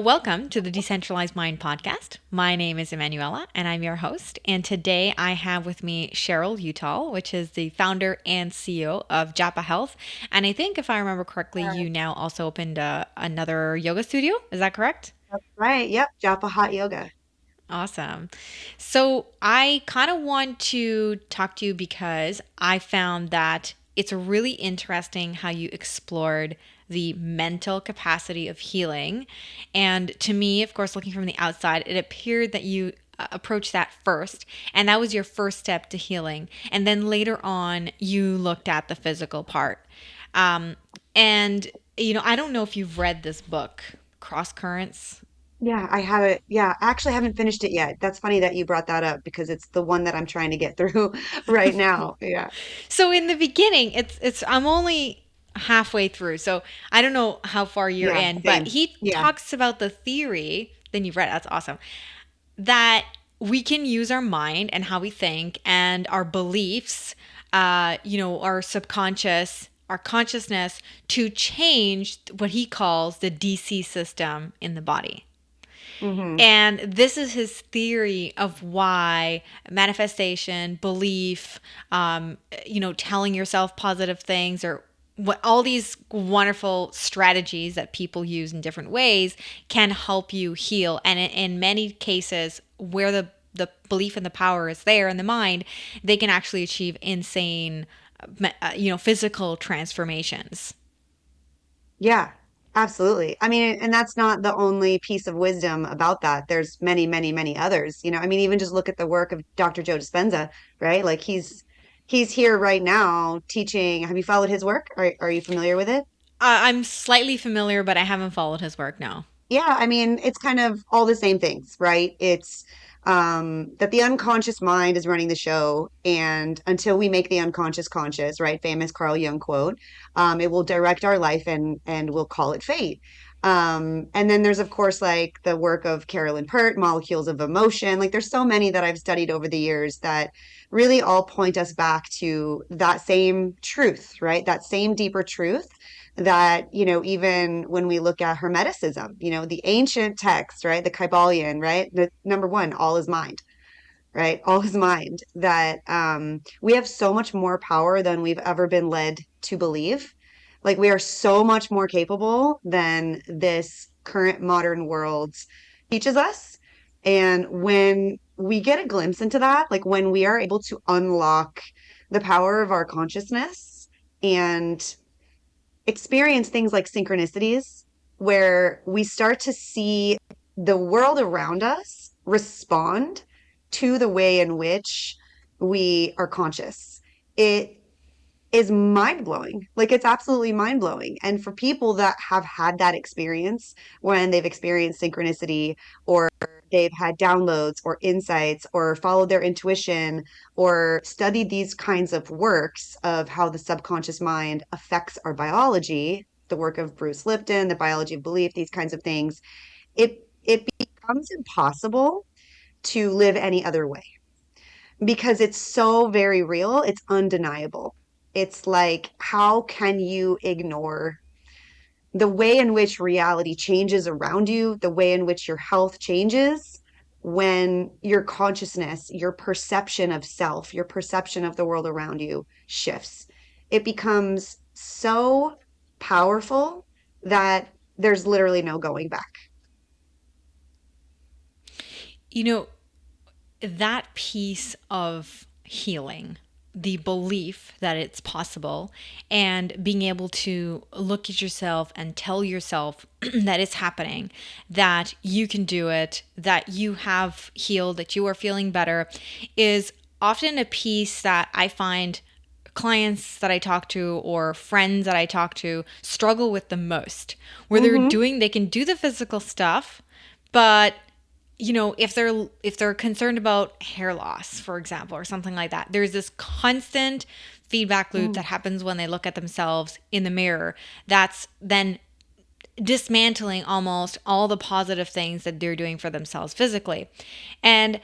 Welcome to the Decentralized Mind podcast. My name is Emmanuela and I'm your host. And today I have with me Sheryl Utal, which is the founder and CEO of Japa Health. And I think if I remember correctly, you now also opened another yoga studio. Is that correct? That's right. Yep. Japa Hot Yoga. Awesome. So I kind of want to talk to you because I found that it's really interesting how you explored the mental capacity of healing. And to me, of course, looking from the outside, it appeared that you approached that first, and that was your first step to healing. And then later on, you looked at the physical part. Um, and I don't know if you've read this book, Cross Currents. Yeah, I have it. Yeah, I actually haven't finished it yet. That's funny that you brought that up because it's the one that I'm trying to get through right now. Yeah. So in the beginning, it's I'm only halfway through, so I don't know how far you're Yeah, in, but same. he Yeah. talks about the theory. Then you've read it, that's awesome. That we can use our mind and how we think and our beliefs, our subconscious, our consciousness to change what he calls the DC system in the body. Hmm. And this is his theory of why manifestation, belief, telling yourself positive things or what all these wonderful strategies that people use in different ways can help you heal. And in many cases, where the belief and the power is there in the mind, they can actually achieve insane, physical transformations. Yeah, absolutely. I mean, and that's not the only piece of wisdom about that. There's many, many, many others. I mean, even just look at the work of Dr. Joe Dispenza, right? Like he's here right now teaching. Have you followed his work? Are you familiar with it? I'm slightly familiar, but I haven't followed his work now. Yeah, I mean, it's kind of all the same things, right? It's that the unconscious mind is running the show, and until we make the unconscious conscious, right? Famous Carl Jung quote, it will direct our life and we'll call it fate. And then there's, of course, like the work of Carolyn Pert, Molecules of Emotion. Like there's so many that I've studied over the years that really all point us back to that same truth, right? That same deeper truth that, even when we look at Hermeticism, the ancient text, right? The Kybalion, right? The number one, all is mind, right? All is mind. That we have so much more power than we've ever been led to believe. Like we are so much more capable than this current modern world teaches us. And when we get a glimpse into that, like when we are able to unlock the power of our consciousness and experience things like synchronicities where we start to see the world around us respond to the way in which we are conscious. It is mind blowing. Like it's absolutely mind blowing. And for people that have had that experience when they've experienced synchronicity or they've had downloads or insights or followed their intuition or studied these kinds of works of how the subconscious mind affects our biology, the work of Bruce Lipton, the biology of belief, these kinds of things, it becomes impossible to live any other way because it's so very real, it's undeniable. It's like, how can you ignore the way in which reality changes around you, the way in which your health changes when your consciousness, your perception of self, your perception of the world around you shifts? It becomes so powerful that there's literally no going back. You know, that piece of healing, the belief that it's possible, and being able to look at yourself and tell yourself that it's happening, that you can do it, that you have healed, that you are feeling better, is often a piece that I find clients that I talk to or friends that I talk to struggle with the most, where Hmm. they can do the physical stuff, but if they're concerned about hair loss, for example, or something like that, there's this constant feedback loop that happens when they look at themselves in the mirror that's then dismantling almost all the positive things that they're doing for themselves physically. And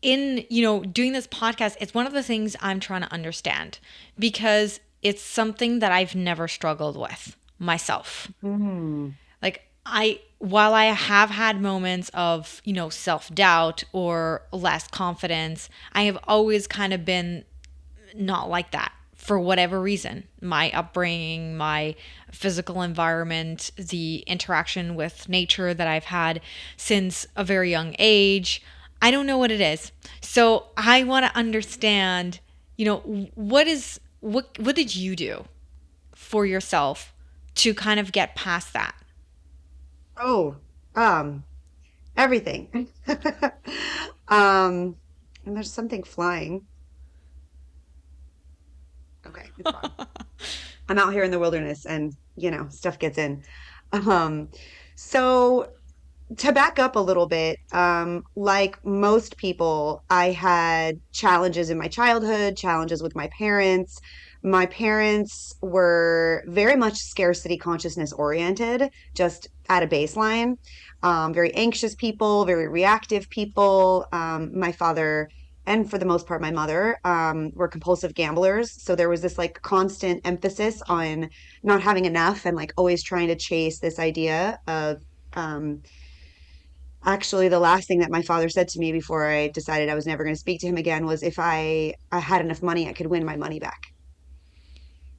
in doing this podcast, it's one of the things I'm trying to understand because it's something that I've never struggled with myself. Hmm. Like, I while I have had moments of, self doubt or less confidence, I have always kind of been not like that for whatever reason. My upbringing, my physical environment, the interaction with nature that I've had since a very young age. I don't know what it is. So I want to understand, what did you do for yourself to kind of get past that? Oh, um, everything. Um, and there's something flying. Okay, it's gone. I'm out here in the wilderness and, stuff gets in. Um, so to back up a little bit, like most people, I had challenges in my childhood, challenges with my parents. My parents were very much scarcity consciousness oriented, just at a baseline. Very anxious people, very reactive people. My father, and for the most part, my mother, were compulsive gamblers. So there was this like constant emphasis on not having enough and like always trying to chase this idea of, um, actually, the last thing that my father said to me before I decided I was never going to speak to him again was if I had enough money, I could win my money back.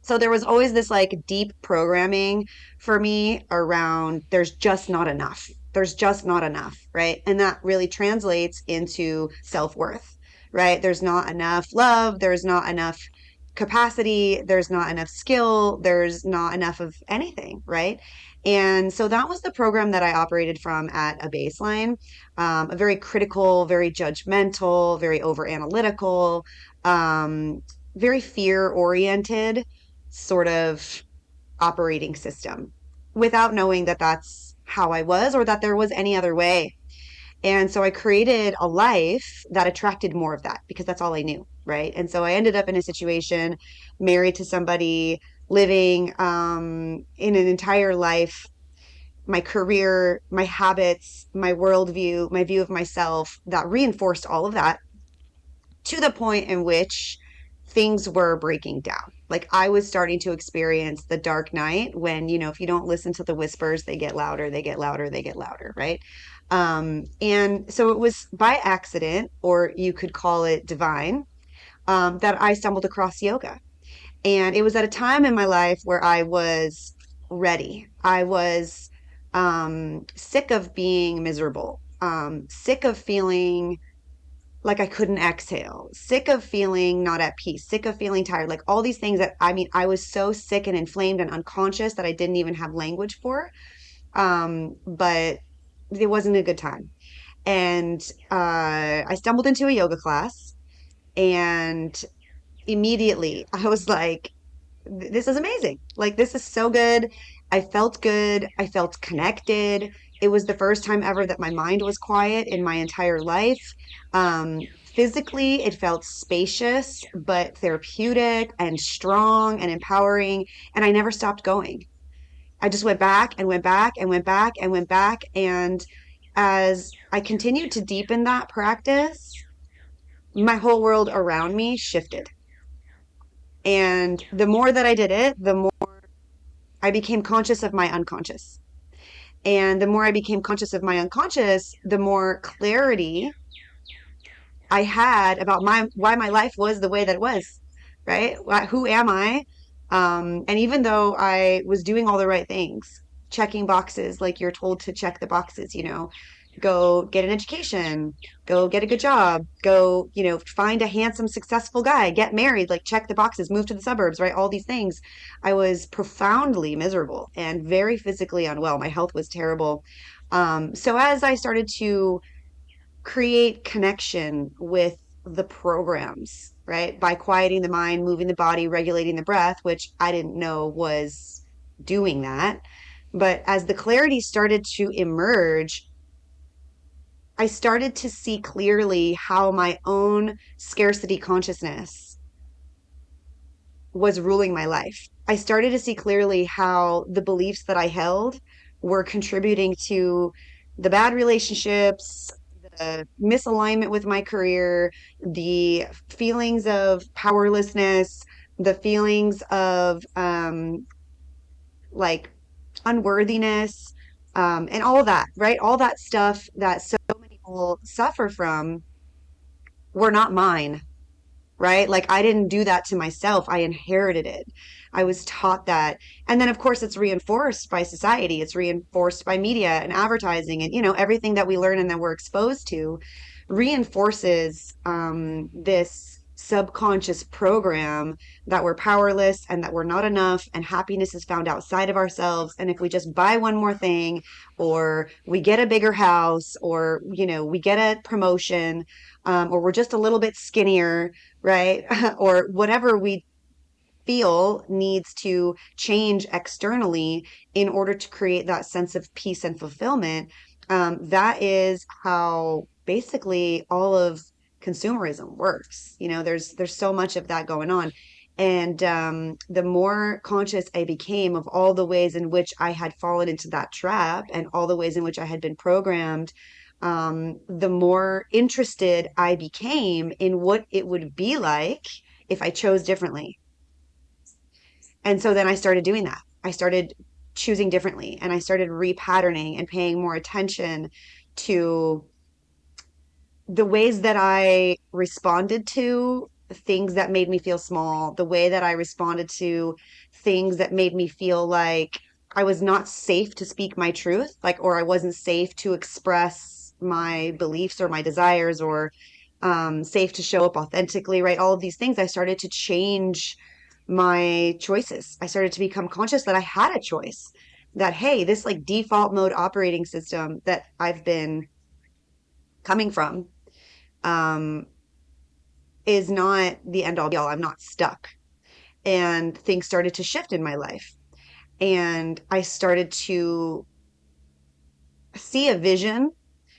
So there was always this like deep programming for me around there's just not enough. There's just not enough, right? And that really translates into self-worth, right? There's not enough love, there's not enough capacity, there's not enough skill, there's not enough of anything, right? And so that was the program that I operated from at a baseline, a very critical, very judgmental, very over analytical, um, very fear oriented sort of operating system without knowing that that's how I was or that there was any other way. And so I created a life that attracted more of that because that's all I knew, right? And so I ended up in a situation married to somebody, living in an entire life, my career, my habits, my worldview, my view of myself that reinforced all of that to the point in which things were breaking down. Like I was starting to experience the dark night when, if you don't listen to the whispers, they get louder, they get louder, they get louder, right? And so it was by accident, or you could call it divine, that I stumbled across yoga. And it was at a time in my life where I was ready. I was sick of being miserable, sick of feeling like I couldn't exhale, sick of feeling not at peace, sick of feeling tired, like all these things that I mean, I was so sick and inflamed and unconscious that I didn't even have language for. But it wasn't a good time. And I stumbled into a yoga class and immediately I was like, this is amazing. Like, this is so good. I felt good. I felt connected. It was the first time ever that my mind was quiet in my entire life. Physically, it felt spacious, but therapeutic and strong and empowering. And I never stopped going. I just went back and went back and went back and went back. And as I continued to deepen that practice, my whole world around me shifted. And the more that I did it, the more I became conscious of my unconscious. And the more I became conscious of my unconscious, the more clarity I had about my why my life was the way that it was, right? Who am I? And even though I was doing all the right things, checking boxes like you're told to check the boxes, go get an education, go get a good job, go, find a handsome, successful guy, get married, like check the boxes, move to the suburbs, right? All these things. I was profoundly miserable and very physically unwell. My health was terrible. So as I started to create connection with the programs, right? By quieting the mind, moving the body, regulating the breath, which I didn't know was doing that. But as the clarity started to emerge, I started to see clearly how my own scarcity consciousness was ruling my life. I started to see clearly how the beliefs that I held were contributing to the bad relationships, the misalignment with my career, the feelings of powerlessness, the feelings of like unworthiness. and all that, right? All that stuff that so many people suffer from were not mine, right? Like I didn't do that to myself. I inherited it. I was taught that. And then of course it's reinforced by society. It's reinforced by media and advertising and everything that we learn and that we're exposed to reinforces this subconscious program that we're powerless and that we're not enough and happiness is found outside of ourselves. And if we just buy one more thing or we get a bigger house or we get a promotion, or we're just a little bit skinnier, right? Or whatever we feel needs to change externally in order to create that sense of peace and fulfillment. That is how basically all of consumerism works. There's so much of that going on. And the more conscious I became of all the ways in which I had fallen into that trap and all the ways in which I had been programmed, the more interested I became in what it would be like if I chose differently. And so then I started doing that. I started choosing differently and I started repatterning and paying more attention to the ways that I responded to things that made me feel small, the way that I responded to things that made me feel like I was not safe to speak my truth, like, or I wasn't safe to express my beliefs or my desires or safe to show up authentically, right? All of these things, I started to change my choices. I started to become conscious that I had a choice, that, hey, this like default mode operating system that I've been coming from um, is not the end all be all. I'm not stuck. And things started to shift in my life. And I started to see a vision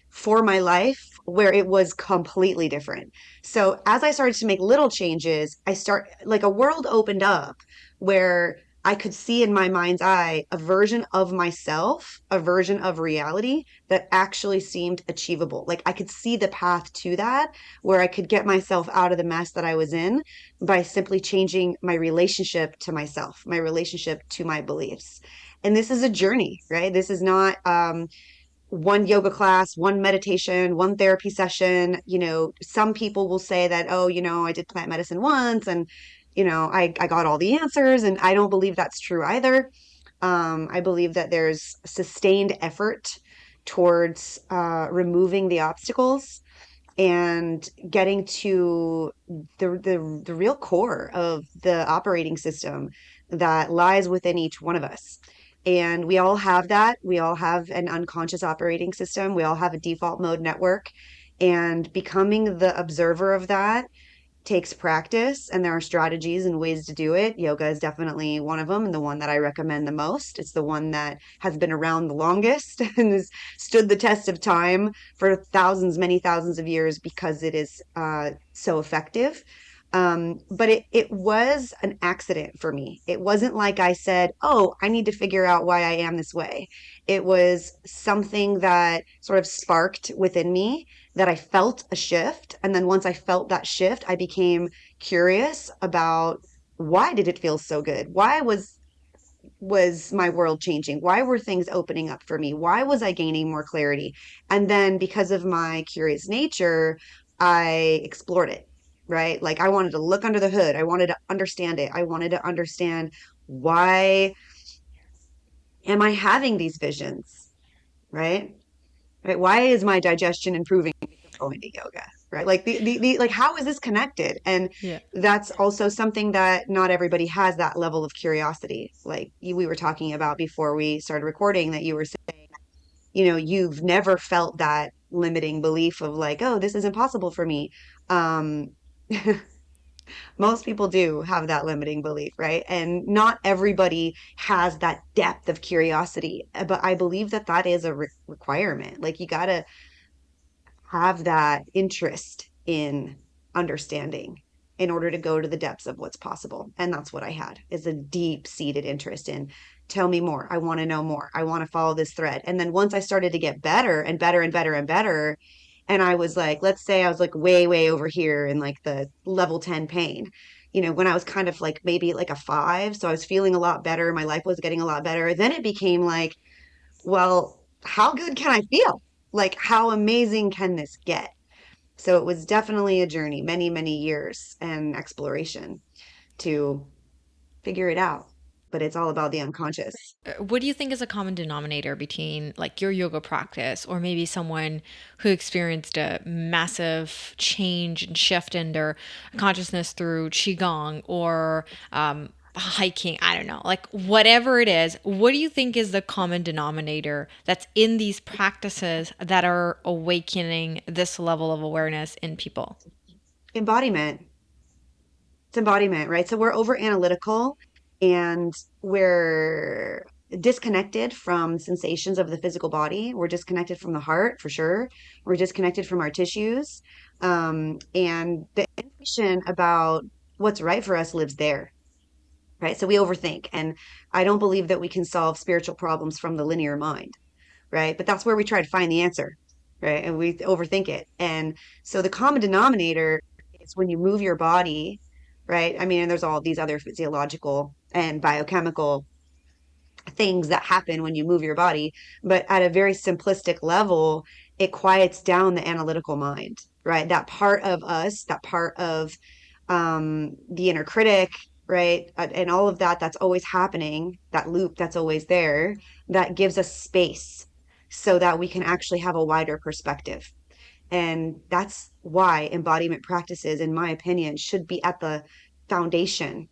for my life where it was completely different. So as I started to make little changes, a world opened up where I could see in my mind's eye a version of myself, a version of reality that actually seemed achievable. Like I could see the path to that where I could get myself out of the mess that I was in by simply changing my relationship to myself, my relationship to my beliefs. And this is a journey, right? This is not one yoga class, one meditation, one therapy session. Some people will say that, oh, I did plant medicine once and, I got all the answers. And I don't believe that's true either. I believe that there's sustained effort towards removing the obstacles and getting to the real core of the operating system that lies within each one of us. And we all have that. We all have an unconscious operating system. We all have a default mode network. And becoming the observer of that takes practice, and there are strategies and ways to do it. Yoga is definitely one of them and the one that I recommend the most. It's the one that has been around the longest and has stood the test of time for thousands, many thousands of years because it is so effective. But it was an accident for me. It wasn't like I said, oh, I need to figure out why I am this way. It was something that sort of sparked within me that I felt a shift. And then once I felt that shift, I became curious about why did it feel so good? Why was my world changing? Why were things opening up for me? Why was I gaining more clarity? And then because of my curious nature, I explored it, right? Like I wanted to look under the hood. I wanted to understand it. I wanted to understand, why am I having these visions, right? Right? Why is my digestion improving because I'm going to yoga? Right? Like like how is this connected? And Yeah. that's also something that not everybody has, that level of curiosity. Like we were talking about before we started recording, that you were saying, you've never felt that limiting belief of like, oh, this is impossible for me. Um, most people do have that limiting belief, right? And not everybody has that depth of curiosity, but I believe that that is a requirement. Like you gotta have that interest in understanding in order to go to the depths of what's possible. And that's what I had, is a deep seated interest in, tell me more. I want to know more. I want to follow this thread. And then once I started to get better and better and better and better, and I was like, let's say I was like way, way over here in like the level 10 pain, when I was kind of like maybe like a 5. So I was feeling a lot better. My life was getting a lot better. Then it became like, well, how good can I feel? Like, how amazing can this get? So it was definitely a journey, many, many years and exploration to figure it out. But it's all about the unconscious. What do you think is a common denominator between like your yoga practice or maybe someone who experienced a massive change and shift in their consciousness through qigong or hiking? I don't know, like whatever it is. What do you think is the common denominator that's in these practices that are awakening this level of awareness in people? Embodiment. It's embodiment, right? So we're over analytical and we're disconnected from sensations of the physical body. We're disconnected from the heart for sure. We're disconnected from our tissues. And the information about what's right for us lives there, right? So we overthink. And I don't believe that we can solve spiritual problems from the linear mind, right? But that's where we try to find the answer, right? And we overthink it. And so the common denominator is when you move your body, right? I mean, and there's all these other physiological and biochemical things that happen when you move your body, but at a very simplistic level, it quiets down the analytical mind, right? That part of us, that part of the inner critic, right? And all of that that's always happening, that loop that's always there, that gives us space so that we can actually have a wider perspective. And that's why embodiment practices, in my opinion, should be at the foundation,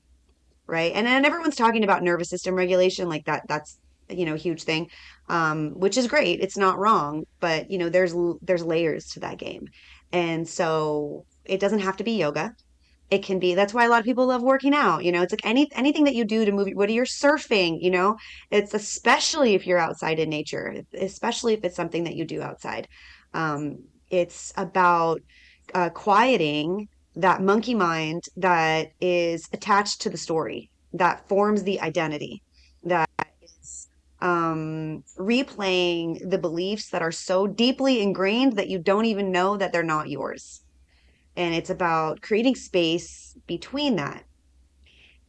right? And everyone's talking about nervous system regulation, like that's a huge thing, which is great. It's not wrong, but there's layers to that game. And so it doesn't have to be yoga. It can be, that's why a lot of people love working out. It's like anything that you do to move, whether you're surfing, it's especially if you're outside in nature, especially if it's something that you do outside. It's about quieting that monkey mind that is attached to the story, that forms the identity, that is replaying the beliefs that are so deeply ingrained that you don't even know that they're not yours. And it's about creating space between that.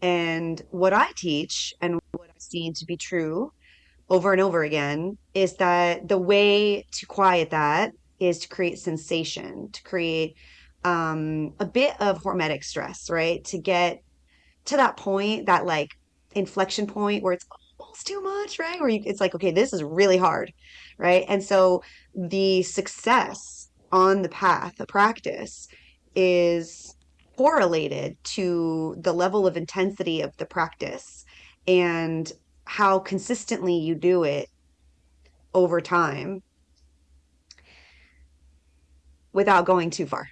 And what I teach and what I've seen to be true over and over again is that the way to quiet that is to create sensation, to create a bit of hormetic stress, right? To get to that point, that like inflection point where it's almost too much, right? It's like, okay, this is really hard, right? And so the success on the path of practice is correlated to the level of intensity of the practice and how consistently you do it over time without going too far.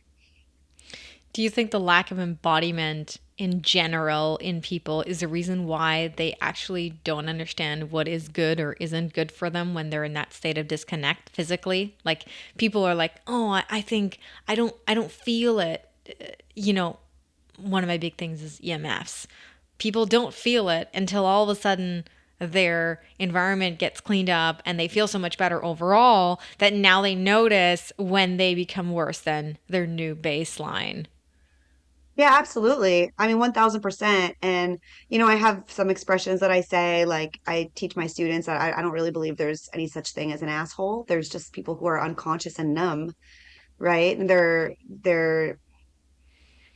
Do you think the lack of embodiment in general in people is the reason why they actually don't understand what is good or isn't good for them when they're in that state of disconnect physically? Like people are like, "Oh, I think I don't feel it." You know, one of my big things is EMFs. People don't feel it until all of a sudden their environment gets cleaned up and they feel so much better overall that now they notice when they become worse than their new baseline. Yeah, absolutely. I mean, 1000%. And, I have some expressions that I say, like I teach my students that I don't really believe there's any such thing as an asshole. There's just people who are unconscious and numb, right? And their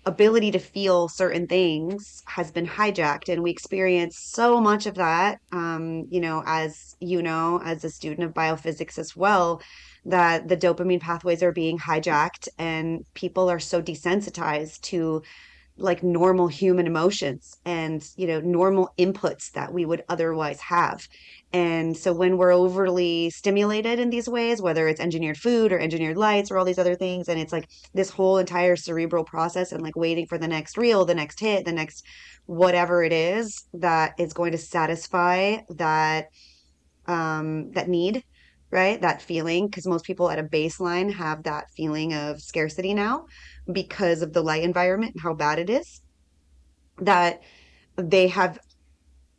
ability to feel certain things has been hijacked. And we experience so much of that, as a student of biophysics as well, that the dopamine pathways are being hijacked and people are so desensitized to like normal human emotions and normal inputs that we would otherwise have. And so when we're overly stimulated in these ways, whether it's engineered food or engineered lights or all these other things, and it's like this whole entire cerebral process and like waiting for the next reel, the next hit, the next whatever it is that is going to satisfy that need, right? That feeling, because most people at a baseline have that feeling of scarcity now because of the light environment and how bad it is, that they have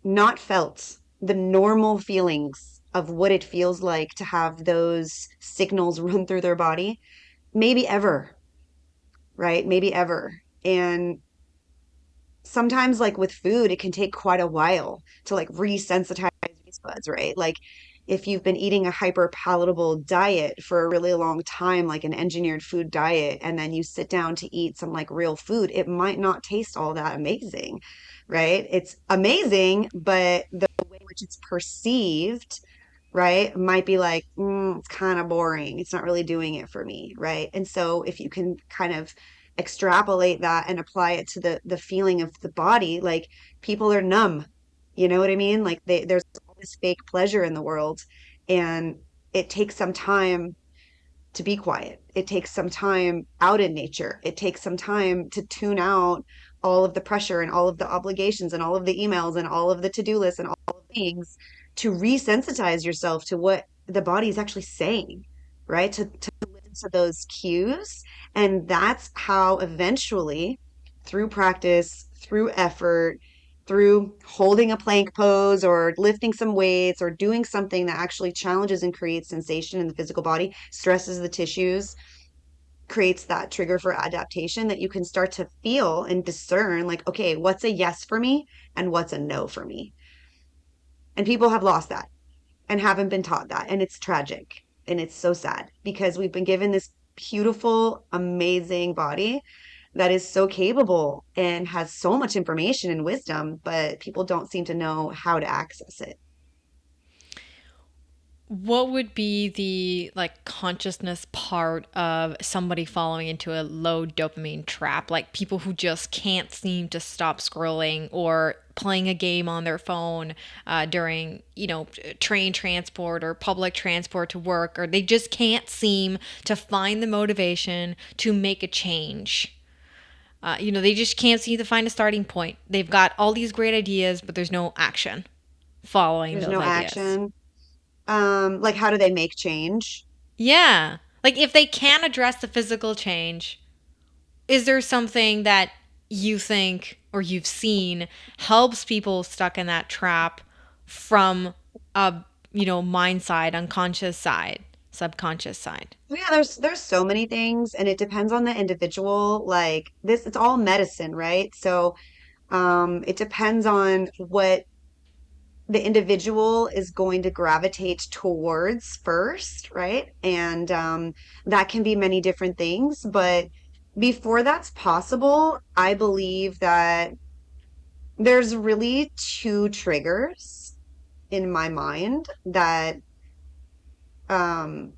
not felt the normal feelings of what it feels like to have those signals run through their body, maybe ever, right? Maybe ever. And sometimes, like with food, it can take quite a while to like resensitize these buds, right? Like if you've been eating a hyper palatable diet for a really long time, like an engineered food diet, and then you sit down to eat some like real food, it might not taste all that amazing, right? It's amazing, but the way in which it's perceived, right, might be like, it's kind of boring. It's not really doing it for me, right? And so if you can kind of extrapolate that and apply it to the feeling of the body, like people are numb. You know what I mean? Like there's all this fake pleasure in the world, and it takes some time to be quiet. It takes some time out in nature. It takes some time to tune out all of the pressure and all of the obligations and all of the emails and all of the to-do lists and all of the things to resensitize yourself to what the body is actually saying, right? To listen to those cues. And that's how eventually, through practice, through effort, through holding a plank pose or lifting some weights or doing something that actually challenges and creates sensation in the physical body, stresses the tissues, creates that trigger for adaptation, that you can start to feel and discern like, okay, what's a yes for me and what's a no for me. And people have lost that and haven't been taught that. And it's tragic and it's so sad because we've been given this beautiful, amazing body that is so capable and has so much information and wisdom, but people don't seem to know how to access it. What would be the like consciousness part of somebody falling into a low dopamine trap? Like people who just can't seem to stop scrolling or playing a game on their phone during, train transport or public transport to work, or they just can't seem to find the motivation to make a change. They just can't seem to find a starting point. They've got all these great ideas, but there's no action following There's those no ideas. action. Like how do they make change? Yeah. Like if they can address the physical change, is there something that you think or you've seen helps people stuck in that trap from a, mind side, unconscious side, subconscious side? Yeah, there's so many things and it depends on the individual. Like this, it's all medicine, right? So it depends on what the individual is going to gravitate towards first, right? And that can be many different things. But before that's possible, I believe that there's really two triggers in my mind that um,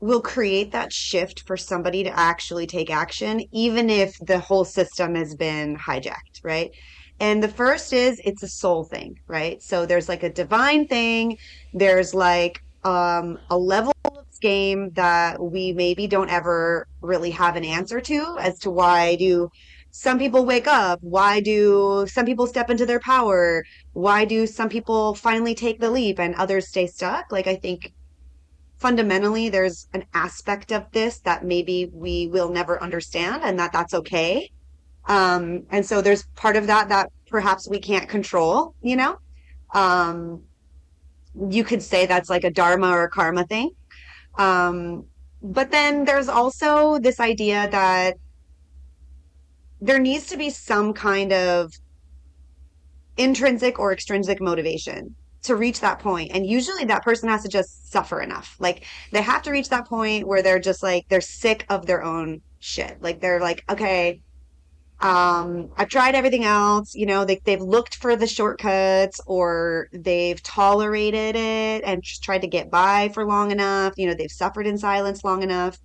will create that shift for somebody to actually take action, even if the whole system has been hijacked, right? And the first is it's a soul thing, right? So there's like a divine thing, there's like a level of this game that we maybe don't ever really have an answer to as to why do some people wake up? Why do some people step into their power? Why do some people finally take the leap and others stay stuck? Like I think fundamentally there's an aspect of this that maybe we will never understand and that's okay. And so there's part of that that perhaps we can't control, you know. um you could say that's like a dharma or a karma thing. But then there's also this idea that there needs to be some kind of intrinsic or extrinsic motivation to reach that point. And usually that person has to just suffer enough. Like they have to reach that point where they're just like they're sick of their own shit. Like they're like, okay, I've tried everything else, they've looked for the shortcuts or they've tolerated it and just tried to get by for long enough, they've suffered in silence long enough.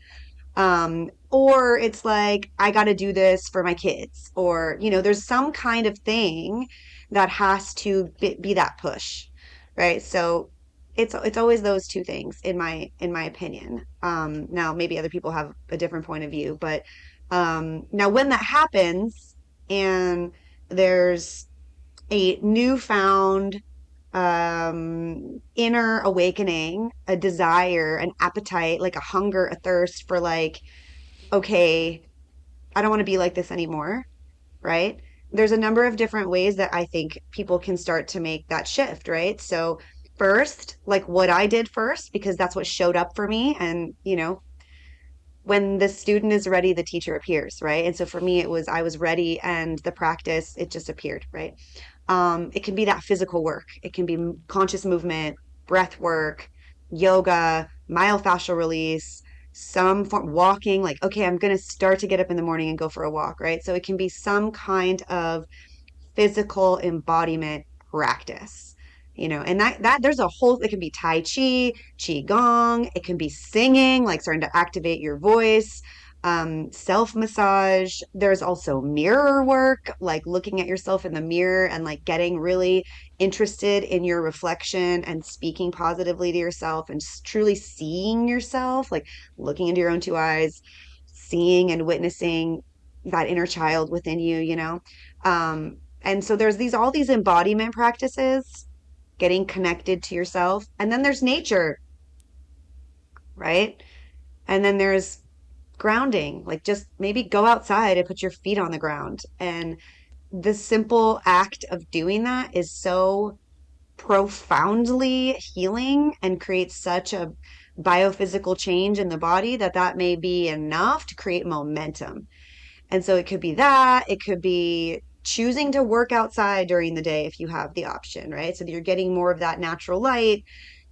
Or it's like, I got to do this for my kids, or, there's some kind of thing that has to be that push, right? So it's always those two things in my opinion. Now maybe other people have a different point of view, but now when that happens and there's a newfound inner awakening, a desire, an appetite, like a hunger, a thirst for like, okay, I don't want to be like this anymore, right? There's a number of different ways that I think people can start to make that shift, right? So, first, like what I did first, because that's what showed up for me. And, when the student is ready, the teacher appears, right? And so for me, it was I was ready and the practice, it just appeared, right? It can be that physical work, it can be conscious movement, breath work, yoga, myofascial release, some form walking, like, okay, I'm going to start to get up in the morning and go for a walk, right? So it can be some kind of physical embodiment practice. And that there's a whole, it can be tai chi, qigong, it can be singing, like starting to activate your voice, self massage. There's also mirror work, like looking at yourself in the mirror and like getting really interested in your reflection and speaking positively to yourself and truly seeing yourself, like looking into your own two eyes, seeing and witnessing that inner child within you, and so there's these all these embodiment practices, getting connected to yourself. And then there's nature, right? And then there's grounding, like just maybe go outside and put your feet on the ground. And the simple act of doing that is so profoundly healing and creates such a biophysical change in the body that that may be enough to create momentum. And so it could be that, it could be choosing to work outside during the day if you have the option, right? So that you're getting more of that natural light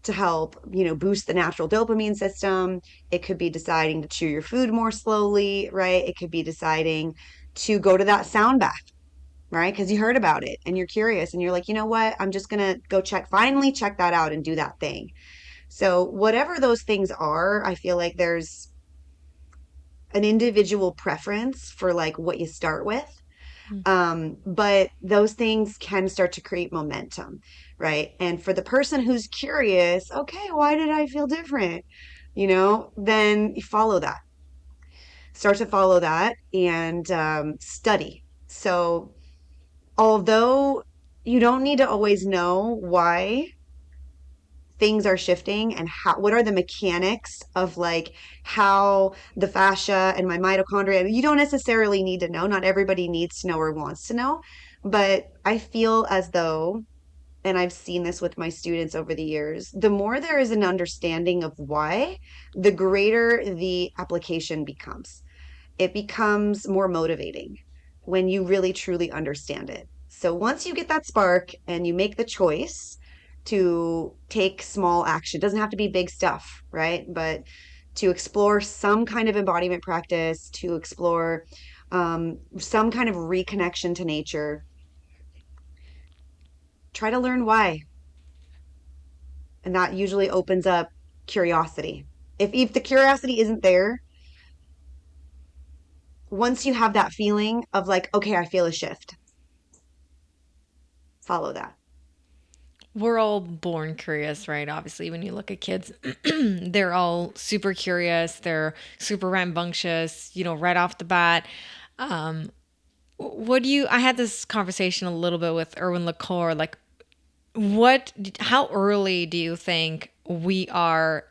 to help, boost the natural dopamine system. It could be deciding to chew your food more slowly, right? It could be deciding to go to that sound bath, right? Because you heard about it and you're curious and you're like, you know what? I'm just going to go finally check that out and do that thing. So, whatever those things are, I feel like there's an individual preference for like what you start with. But those things can start to create momentum, right? And for the person who's curious, okay, why did I feel different? Then you follow that, start to follow that and study. So, although you don't need to always know why things are shifting and what are the mechanics of like how the fascia and my mitochondria, you don't necessarily need to know, not everybody needs to know or wants to know, but I feel as though, and I've seen this with my students over the years, the more there is an understanding of why, the greater the application becomes. It becomes more motivating when you really truly understand it. So once you get that spark and you make the choice to take small action, it doesn't have to be big stuff, right? But to explore some kind of embodiment practice, to explore some kind of reconnection to nature, try to learn why. And that usually opens up curiosity. If the curiosity isn't there, once you have that feeling of like, okay, I feel a shift, follow that. We're all born curious, right? Obviously, when you look at kids, they're all super curious. They're super rambunctious, right off the bat. What do you, I had this conversation a little bit with Erwin LaCour. Like, how early do you think we are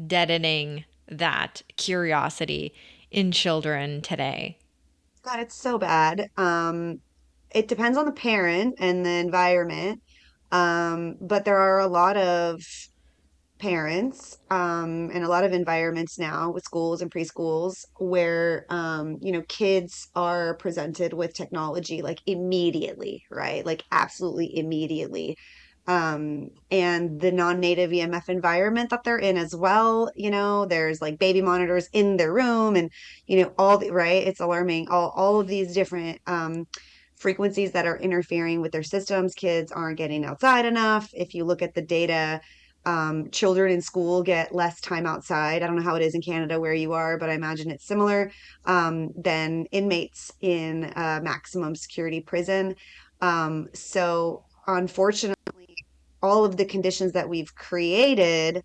deadening that curiosity in children today? God, it's so bad. It depends on the parent and the environment. But there are a lot of parents, and a lot of environments now with schools and preschools where, kids are presented with technology like immediately, right? Like absolutely immediately. And the non-native EMF environment that they're in as well, there's like baby monitors in their room and, all the, right? It's alarming. All of these different, frequencies that are interfering with their systems. Kids aren't getting outside enough. If you look at the data, children in school get less time outside. I don't know how it is in Canada where you are, but I imagine it's similar, than inmates in maximum security prison. So unfortunately, all of the conditions that we've created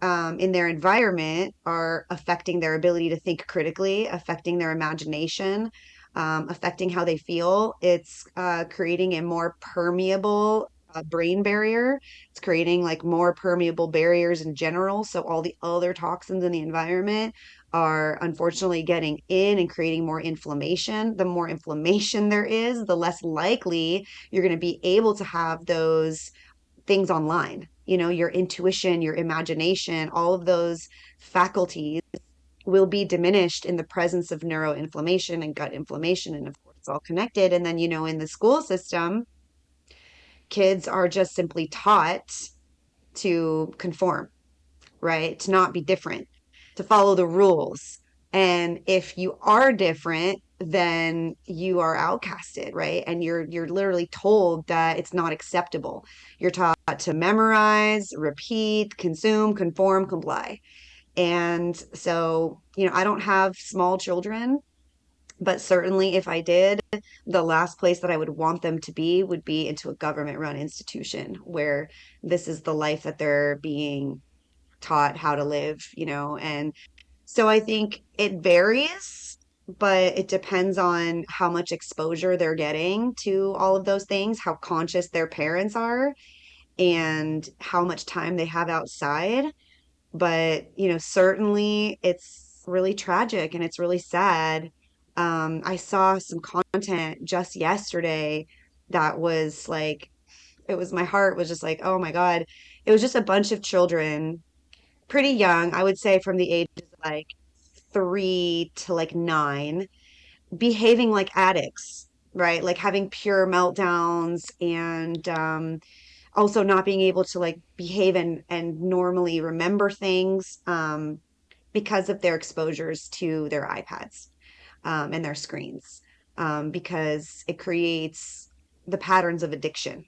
in their environment are affecting their ability to think critically, affecting their imagination, affecting how they feel. It's creating a more permeable brain barrier. It's creating like more permeable barriers in general. So all the other toxins in the environment are unfortunately getting in and creating more inflammation. The more inflammation there is, the less likely you're going to be able to have those things online. Your intuition, your imagination, all of those faculties will be diminished in the presence of neuroinflammation and gut inflammation. And of course, it's all connected. And then, in the school system, kids are just simply taught to conform, right? To not be different, to follow the rules. And if you are different, then you are outcasted, right? And you're literally told that it's not acceptable. You're taught to memorize, repeat, consume, conform, comply. And so, I don't have small children, but certainly if I did, the last place that I would want them to be would be into a government run institution where this is the life that they're being taught how to live, and so I think it varies, but it depends on how much exposure they're getting to all of those things, how conscious their parents are, and how much time they have outside. But, certainly it's really tragic and it's really sad. I saw some content just yesterday that was like, it was my heart was just like, oh my God. It was just a bunch of children pretty young, I would say from the ages of like 3 to like 9, behaving like addicts, right? Like having pure meltdowns and also not being able to like behave and normally remember things because of their exposures to their iPads and their screens, because it creates the patterns of addiction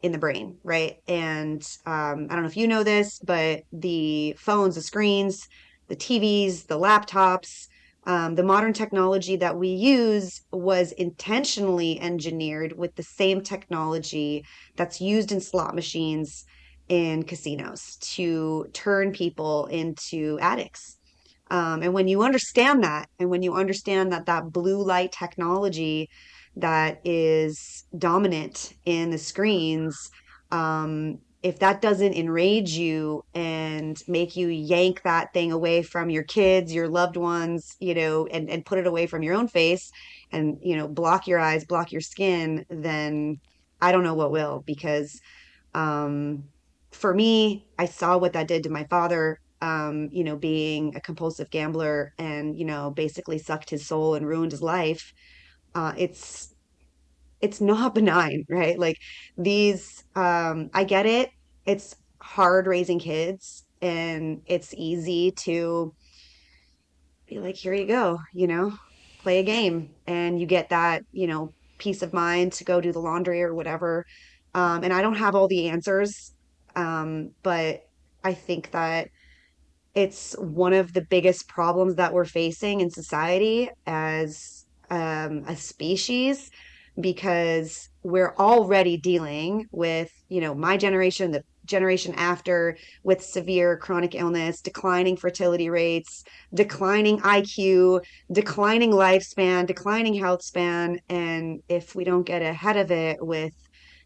in the brain, right? And I don't know if you know this, but the phones, the screens, the TVs, the laptops, the modern technology that we use was intentionally engineered with the same technology that's used in slot machines in casinos to turn people into addicts. And when you understand that, and when you understand that that blue light technology that is dominant in the screens, if that doesn't enrage you and make you yank that thing away from your kids, your loved ones, and put it away from your own face and, block your eyes, block your skin, then I don't know what will, because um, for me, I saw what that did to my father, being a compulsive gambler and, basically sucked his soul and ruined his life. It's not benign, right? Like I get it. It's hard raising kids and it's easy to be like, here you go, play a game and you get that, peace of mind to go do the laundry or whatever. And I don't have all the answers. But I think that it's one of the biggest problems that we're facing in society as a species, because we're already dealing with, my generation, the generation after, with severe chronic illness, declining fertility rates, declining IQ, declining lifespan, declining health span. And if we don't get ahead of it with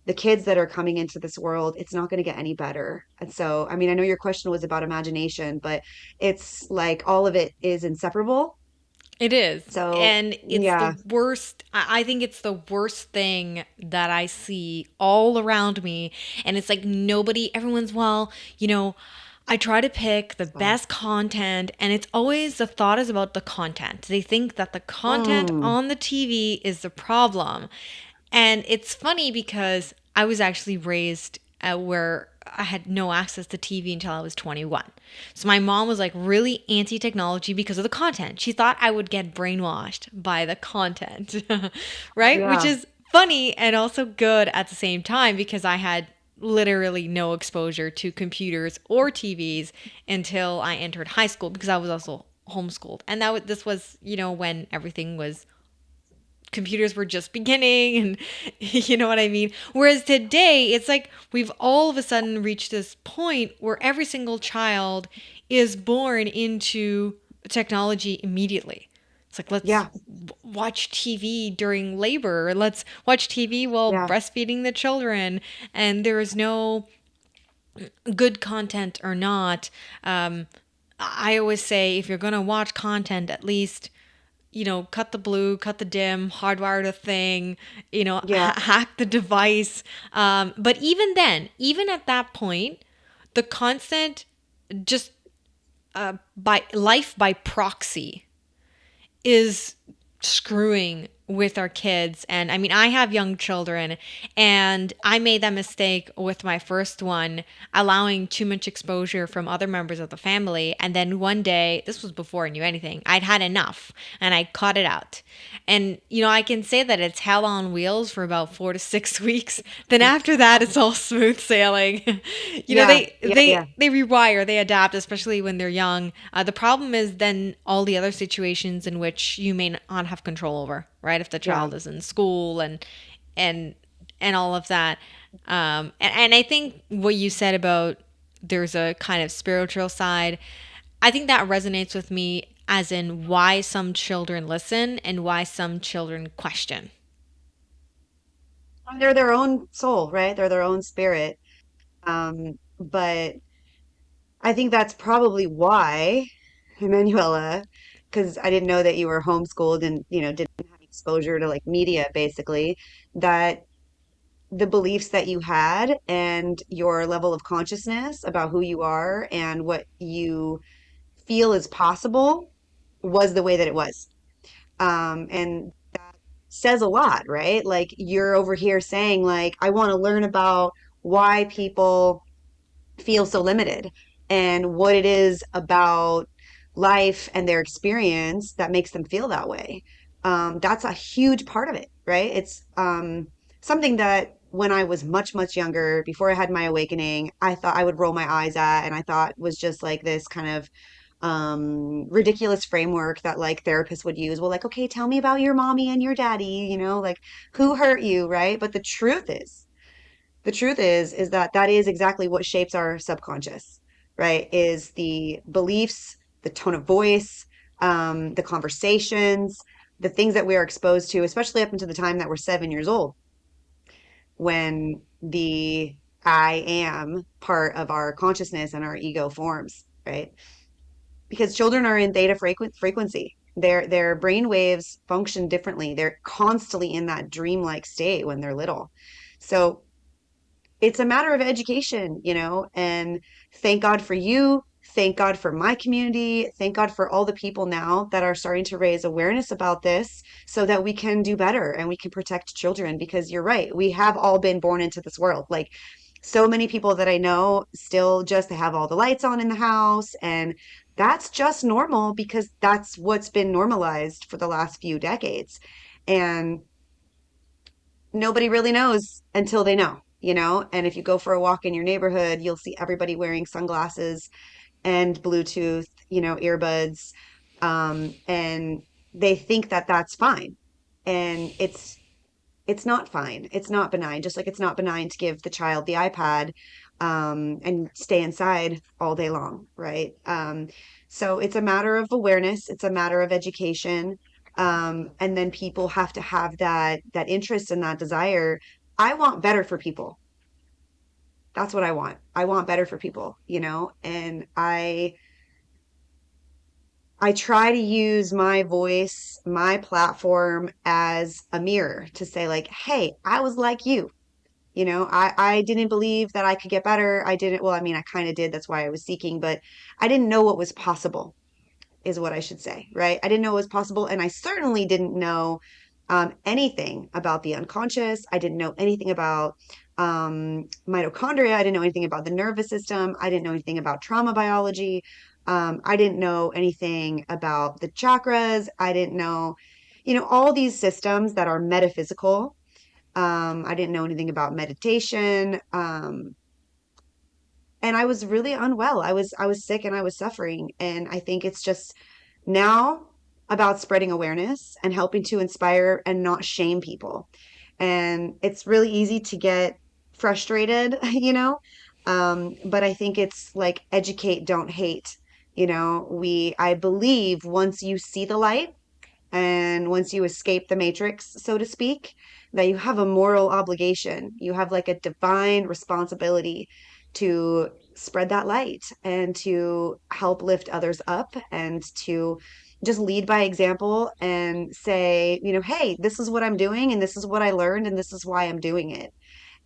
the kids that are coming into this world, it's not going to get any better. And so, I mean, I know your question was about imagination, but it's like all of it is inseparable. It is. So, And it's the yeah, worst. I think it's the worst thing that I see all around me. And it's like nobody, everyone's, well, I try to pick the so, best content, and it's always the thought is about the content. They think that the content mm, on the TV is the problem. And it's funny because I was actually raised where I had no access to TV until I was 21. So my mom was like really anti technology because of the content. She thought I would get brainwashed by the content, right? Which yeah, is funny and also good at the same time because I had literally no exposure to computers or TVs until I entered high school because I was also homeschooled. And this was, when everything was computers were just beginning and you know what I mean? Whereas today, it's like we've all of a sudden reached this point where every single child is born into technology immediately. It's like let's yeah, watch TV during labor, let's watch TV while yeah, breastfeeding the children, and there is no good content or not. I always say if you're going to watch content, at least cut the blue, cut the dim, hardwire the thing, yeah, hack the device. But even then, even at that point, the constant just by life by proxy is screwing with our kids. And I mean, I have young children, and I made that mistake with my first one, allowing too much exposure from other members of the family. And then one day, this was before I knew anything, I'd had enough and I cut it out. And, I can say that it's hell on wheels for about 4 to 6 weeks. Then after that, it's all smooth sailing. Yeah, yeah, yeah, They rewire, they adapt, especially when they're young. The problem is then all the other situations in which you may not have control over, right? If the yeah. child is in school and and all of that. And I think what you said about there's a kind of spiritual side, I think that resonates with me, as in why some children listen and why some children question. They're their own soul, right? They're their own spirit. But I think that's probably why, Emanuela, because I didn't know that you were homeschooled and, didn't have exposure to like media, basically, that the beliefs that you had and your level of consciousness about who you are and what you feel is possible was the way that it was. And says a lot, right? Like you're over here saying, like, I want to learn about why people feel so limited and what it is about life and their experience that makes them feel that way. That's a huge part of it, right? It's something that when I was much, much younger, before I had my awakening, I thought I would roll my eyes at, and I thought was just like this kind of ridiculous framework that like therapists would use. Well, like, okay, tell me about your mommy and your daddy, like who hurt you, right? But the truth is that that is exactly what shapes our subconscious, right? Is the beliefs, the tone of voice, the conversations, the things that we are exposed to, especially up until the time that we're 7 years old, when the I am part of our consciousness and our ego forms, right? Because children are in theta frequency. Their brain waves function differently. They're constantly in that dreamlike state when they're little. So it's a matter of education, and thank God for you. Thank God for my community. Thank God for all the people now that are starting to raise awareness about this so that we can do better and we can protect children. Because you're right, we have all been born into this world. Like so many people that I know still just they have all the lights on in the house, and that's just normal because that's what's been normalized for the last few decades. And nobody really knows until they know. And if you go for a walk in your neighborhood, you'll see everybody wearing sunglasses and Bluetooth, earbuds, and they think that that's fine. And it's not fine. It's not benign. Just like it's not benign to give the child the iPad, and stay inside all day long, right? So it's a matter of awareness. It's a matter of education. And then people have to have that interest and that desire. I want better for people. That's what I want. I want better for people. And I try to use my voice, my platform as a mirror to say like, hey, I was like you. I didn't believe that I could get better. I didn't, well, I mean, I kind of did. That's why I was seeking, but I didn't know what was possible, is what I should say, right? I didn't know what was possible. And I certainly didn't know anything about the unconscious. I didn't know anything about mitochondria. I didn't know anything about the nervous system. I didn't know anything about trauma biology. I didn't know anything about the chakras. I didn't know, all these systems that are metaphysical. I didn't know anything about meditation. And I was really unwell. I was sick and I was suffering. And I think it's just now about spreading awareness and helping to inspire and not shame people. And it's really easy to get frustrated, but I think it's like educate, don't hate. I believe once you see the light, and once you escape the matrix, so to speak, that you have a moral obligation. You have like a divine responsibility to spread that light and to help lift others up and to just lead by example and say, hey, this is what I'm doing and this is what I learned and this is why I'm doing it.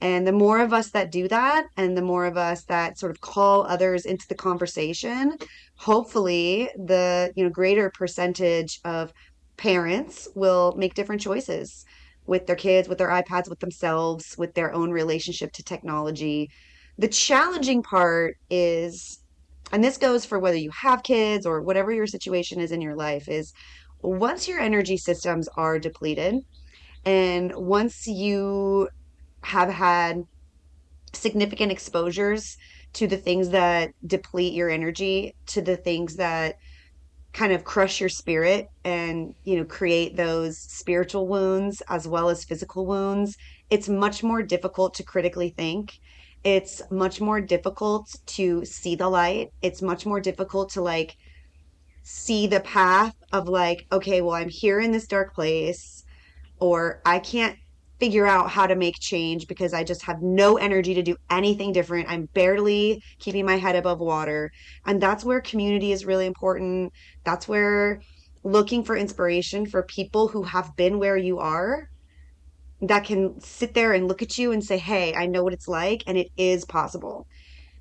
And the more of us that do that, and the more of us that sort of call others into the conversation, hopefully the greater percentage of parents will make different choices with their kids, with their iPads, with themselves, with their own relationship to technology. The challenging part is, and this goes for whether you have kids or whatever your situation is in your life, is once your energy systems are depleted and once you have had significant exposures to the things that deplete your energy, to the things that kind of crush your spirit and, create those spiritual wounds as well as physical wounds, it's much more difficult to critically think. It's much more difficult to see the light. It's much more difficult to like see the path of like, okay, well, I'm here in this dark place, or I can't figure out how to make change because I just have no energy to do anything different. I'm barely keeping my head above water. And that's where community is really important. That's where looking for inspiration for people who have been where you are, that can sit there and look at you and say, hey, I know what it's like and it is possible.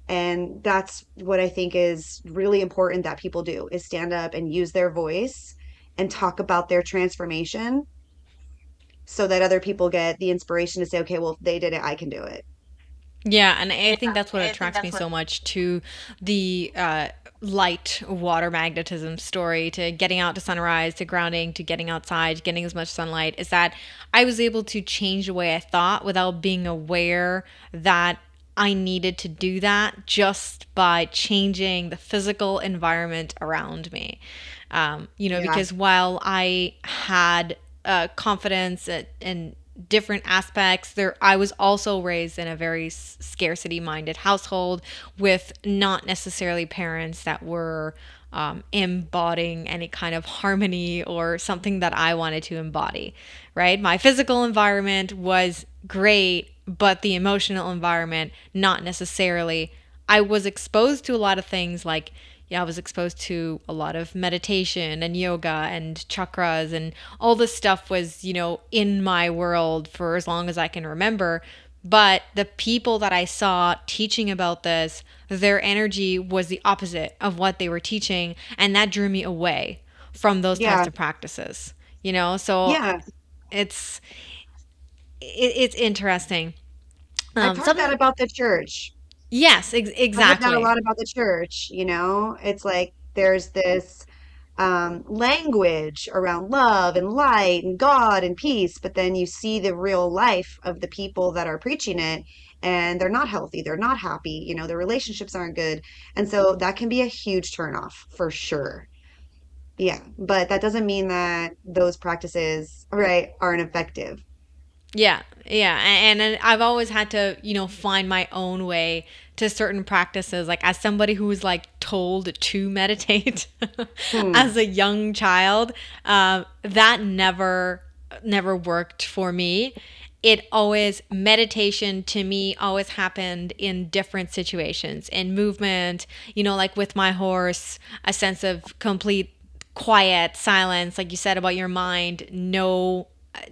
And that's what I think is really important that people do, is stand up and use their voice and talk about their transformation so that other people get the inspiration to say, okay, well, if they did it, I can do it. Yeah, and I think that's what attracts me so much to the light water magnetism story, to getting out to sunrise, to grounding, to getting outside, getting as much sunlight, is that I was able to change the way I thought without being aware that I needed to do that just by changing the physical environment around me. Yeah. Because while I had confidence and different aspects there, I was also raised in a very scarcity minded household with not necessarily parents that were embodying any kind of harmony or something that I wanted to embody, right? My physical environment was great, but the emotional environment not necessarily. I was exposed to a lot of things like, yeah, I was exposed to a lot of meditation and yoga and chakras, and all this stuff was, in my world for as long as I can remember. But the people that I saw teaching about this, their energy was the opposite of what they were teaching. And that drew me away from those types Yeah. of practices, So Yeah. it's, it's interesting. I've heard that Something, about the church. yes, I've heard that a exactly. lot about the church. It's like there's this language around love and light and God and peace, but then you see the real life of the people that are preaching it, and they're not healthy, they're not happy, their relationships aren't good. And so that can be a huge turnoff for sure. Yeah, but that doesn't mean that those practices, right, aren't effective. Yeah, yeah, and I've always had to, find my own way to certain practices. Like as somebody who was like told to meditate Hmm. as a young child, that never worked for me. It always meditation to me always happened in different situations, in movement, like with my horse, a sense of complete quiet silence, like you said about your mind,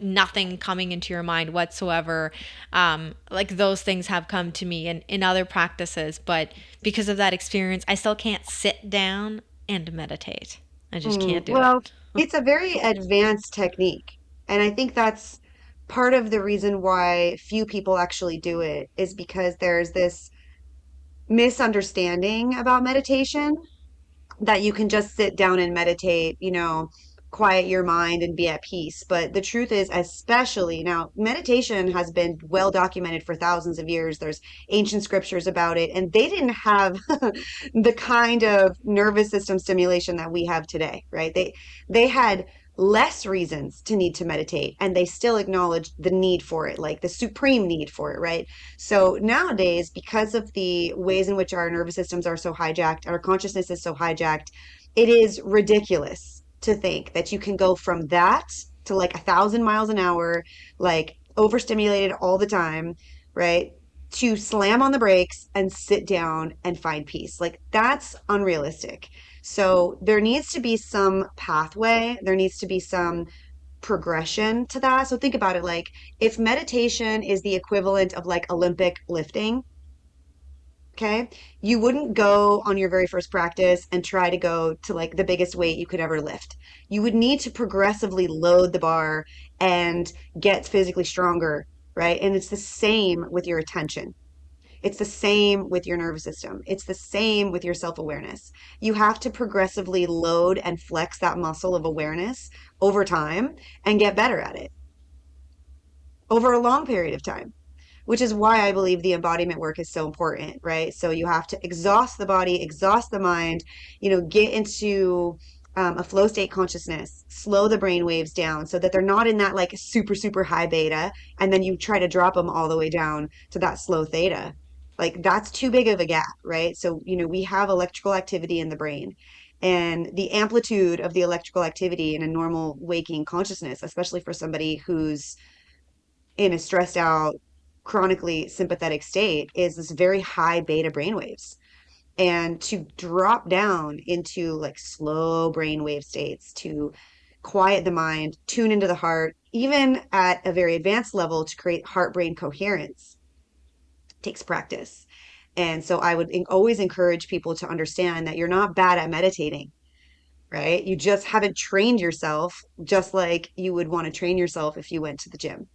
nothing coming into your mind whatsoever. Like those things have come to me in other practices, but because of that experience, I still can't sit down and meditate. I just Hmm. can't do Well, it. it's a very advanced technique. And I think that's part of the reason why few people actually do it, is because there's this misunderstanding about meditation, that you can just sit down and meditate, quiet your mind and be at peace. But the truth is, especially now, meditation has been well documented for thousands of years. There's ancient scriptures about it, and they didn't have the kind of nervous system stimulation that we have today, right? They had less reasons to need to meditate, and they still acknowledged the need for it, like the supreme need for it, right? So nowadays, because of the ways in which our nervous systems are so hijacked, our consciousness is so hijacked, it is ridiculous to think that you can go from that to like 1,000 miles an hour, like overstimulated all the time, right? To slam on the brakes and sit down and find peace. Like that's unrealistic. So there needs to be some pathway, there needs to be some progression to that. So think about it, like if meditation is the equivalent of like Olympic lifting, Okay. You wouldn't go on your very first practice and try to go to like the biggest weight you could ever lift. You would need to progressively load the bar and get physically stronger, right? And it's the same with your attention. It's the same with your nervous system. It's the same with your self awareness. You have to progressively load and flex that muscle of awareness over time and get better at it over a long period of time, which is why I believe the embodiment work is so important, right? So you have to exhaust the body, exhaust the mind, get into a flow state consciousness, slow the brain waves down so that they're not in that like super, super high beta. And then you try to drop them all the way down to that slow theta. Like that's too big of a gap, right? So, we have electrical activity in the brain. And the amplitude of the electrical activity in a normal waking consciousness, especially for somebody who's in a stressed out, chronically sympathetic state, is this very high beta brainwaves. And to drop down into like slow brainwave states, to quiet the mind, tune into the heart, even at a very advanced level to create heart brain coherence, takes practice. And so I would always encourage people to understand that you're not bad at meditating, right? You just haven't trained yourself just like you would want to train yourself if you went to the gym.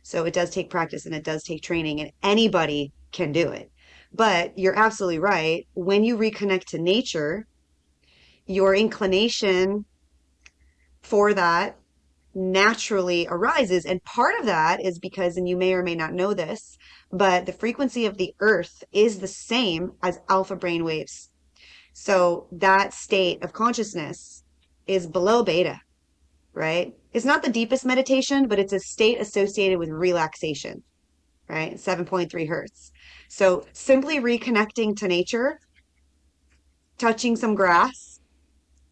So it does take practice and it does take training, and anybody can do it. But you're absolutely right. When you reconnect to nature, your inclination for that naturally arises. And part of that is because, and you may or may not know this, but the frequency of the earth is the same as alpha brain waves. So that state of consciousness is below beta, right? It's not the deepest meditation, but it's a state associated with relaxation, right? 7.3 hertz. So simply reconnecting to nature, touching some grass,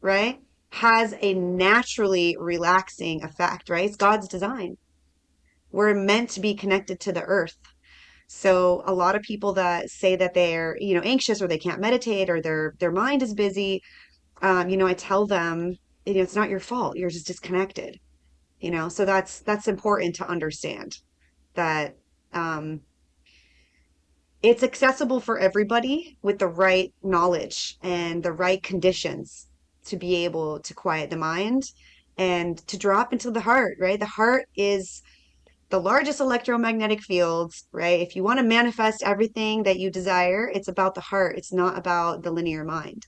right, has a naturally relaxing effect, right? It's God's design. We're meant to be connected to the earth. So a lot of people that say that they're, anxious or they can't meditate or their mind is busy, I tell them, it's not your fault. You're just disconnected. So that's important to understand that um, it's accessible for everybody with the right knowledge and the right conditions to be able to quiet the mind and to drop into the heart, right? The heart is the largest electromagnetic field, right? If you want to manifest everything that you desire, it's about the heart. It's not about the linear mind.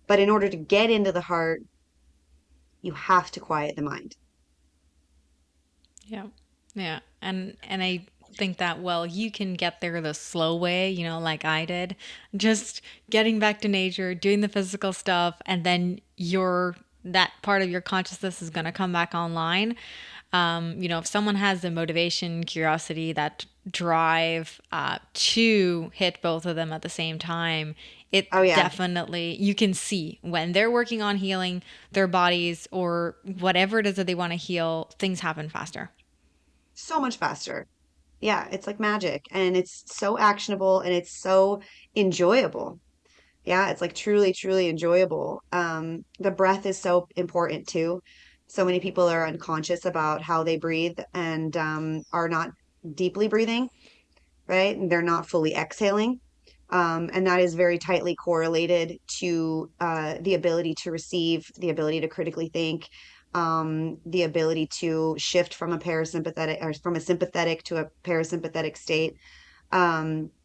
But in order to get into the heart, you have to quiet the mind. Yeah. Yeah. And I think that, well, you can get there the slow way, like I did. Just getting back to nature, doing the physical stuff, and then that part of your consciousness is going to come back online. If someone has the motivation, curiosity, that drive to hit both of them at the same time, it Oh, yeah. definitely, you can see when they're working on healing their bodies or whatever it is that they want to heal, things happen faster. So much faster. Yeah, it's like magic and it's so actionable and it's so enjoyable. Yeah, it's like truly, truly enjoyable. The breath is so important too. So many people are unconscious about how they breathe and are not deeply breathing, right? And they're not fully exhaling. And that is very tightly correlated to the ability to receive, the ability to critically think, the ability to shift from a parasympathetic or from a sympathetic to a parasympathetic state.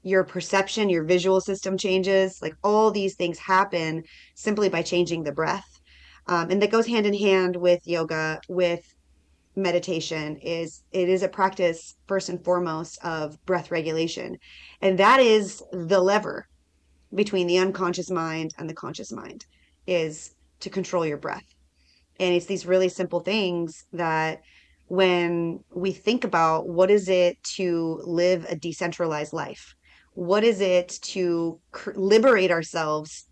Your perception, your visual system changes. Like all these things happen simply by changing the breath. And that goes hand in hand with yoga, with meditation. It is a practice first and foremost of breath regulation. And that is the lever between the unconscious mind and the conscious mind, is to control your breath. And it's these really simple things that when we think about what is it to live a decentralized life, what is it to liberate ourselves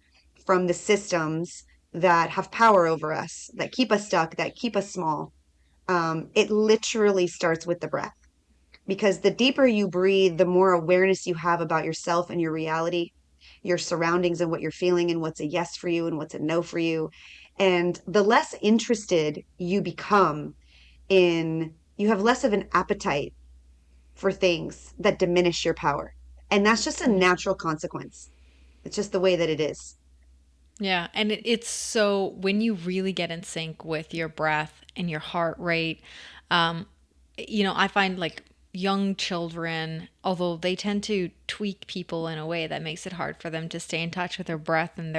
from the systems that have power over us, that keep us stuck, that keep us small, it literally starts with the breath. Because the deeper you breathe, the more awareness you have about yourself and your reality, your surroundings and what you're feeling and what's a yes for you and what's a no for you. And the less interested you become you have less of an appetite for things that diminish your power. And that's just a Yeah. natural consequence. It's just the way that it is. Yeah, and it's so when you really get in sync with your breath and your heart rate, um, I find like young children, although they tend to tweak people in a way that makes it hard for them to stay in touch with their breath and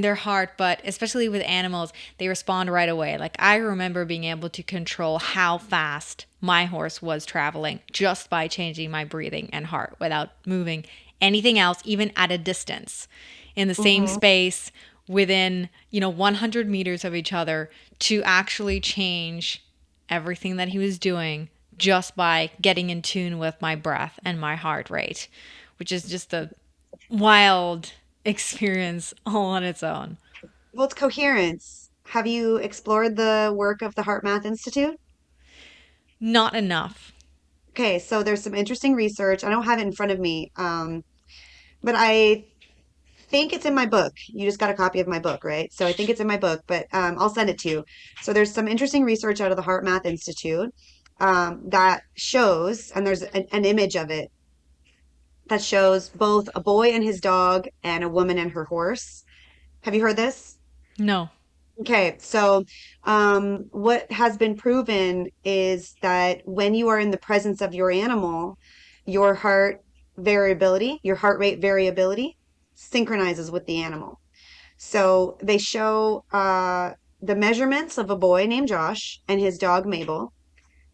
their heart, but especially with animals, they respond right away. Like I remember being able to control how fast my horse was traveling just by changing my breathing and heart without moving anything else, even at a distance in the same Hmm. space within 100 meters of each other to actually change everything that he was doing just by getting in tune with my breath and my heart rate, which is just a wild experience all on its own. Well, it's coherence. Have you explored the work of the Heart Math Institute? Not enough. Okay, so there's some interesting research. I don't have it in front of me, but I think it's in my book. You just got a copy of my book, right? So I think it's in my book, but I'll send it to you. So there's some interesting research out of the Heart Math Institute that shows, and there's an image of it that shows both a boy and his dog and a woman and her horse. Have you heard this? No. Okay, so what has been proven is that when you are in the presence of your animal, your your heart rate variability synchronizes with the animal. So they show the measurements of a boy named Josh and his dog Mabel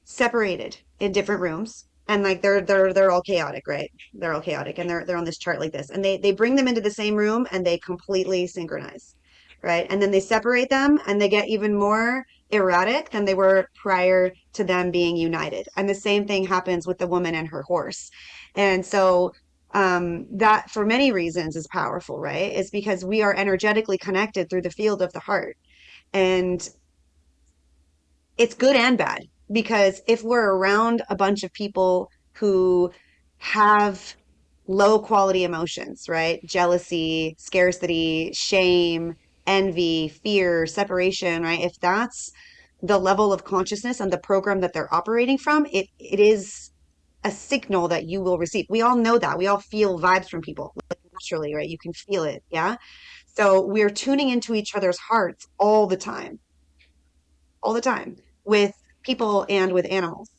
separated in different rooms. And like they're all chaotic, right? They're all chaotic and they're on this chart like this. And they bring them into the same room and they completely synchronize. Right. And then they separate them and they get even more erratic than they were prior to them being united. And the same thing happens with the woman and her horse. And so that for many reasons is powerful, right? It's because we are energetically connected through the field of the heart. And it's good and bad because if we're around a bunch of people who have low quality emotions, right? Jealousy, scarcity, shame, envy, fear, separation, right? If that's the level of consciousness and the program that they're operating from, it is a signal that you will receive. We all know that. We all feel vibes from people like, naturally, right? You can feel it. Yeah. So we're tuning into each other's hearts all the time with people and with animals.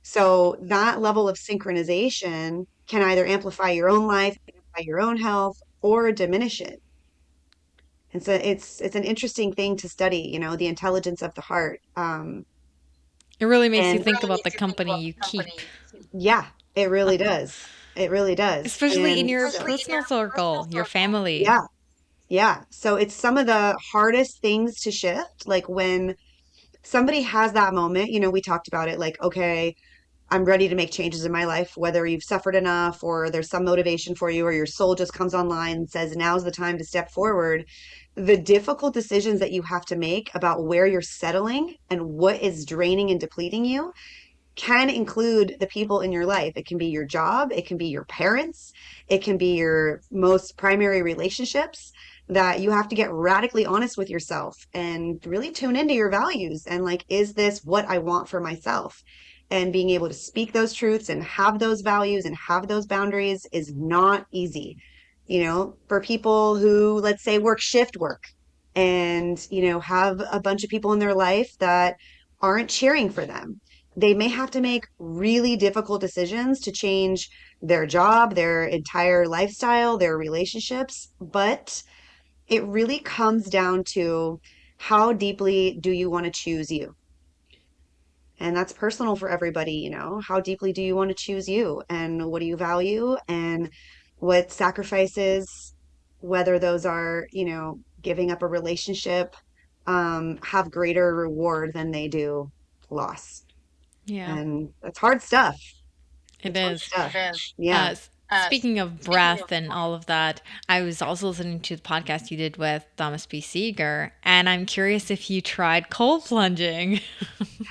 So that level of synchronization can either amplify your own life, amplify your own health, or diminish it. And so it's an interesting thing to study, the intelligence of the heart. It really makes you And think about the company you keep, yeah, it really does. It really does. especially in And your so, personal circle, your family. yeah, yeah. So it's some of the hardest things to shift. Like when somebody has that moment, we talked about it, like, okay, I'm ready to make changes in my life, whether you've suffered enough or there's some motivation for you, or your soul just comes online and says, now's the time to step forward. The difficult decisions that you have to make about where you're settling and what is draining and depleting you can include the people in your life. It can be your job, it can be your parents, it can be your most primary relationships that you have to get radically honest with yourself and really tune into your values and like, is this what I want for myself? And being able to speak those truths and have those values and have those boundaries is not easy. For people who, let's say, work shift work and, have a bunch of people in their life that aren't cheering for them, they may have to make really difficult decisions to change their job, their entire lifestyle, their relationships. But it really comes down to how deeply do you want to choose you? And that's personal for everybody. How deeply do you want to choose you? And what do you value? And what sacrifices, whether those are, giving up a relationship, have greater reward than they do loss. Yeah, And that's hard stuff. it It's hard is. stuff. Yeah. Speaking of breath and all of that, I was also listening to the podcast you did with Thomas B. Seeger, and I'm curious if you tried cold plunging.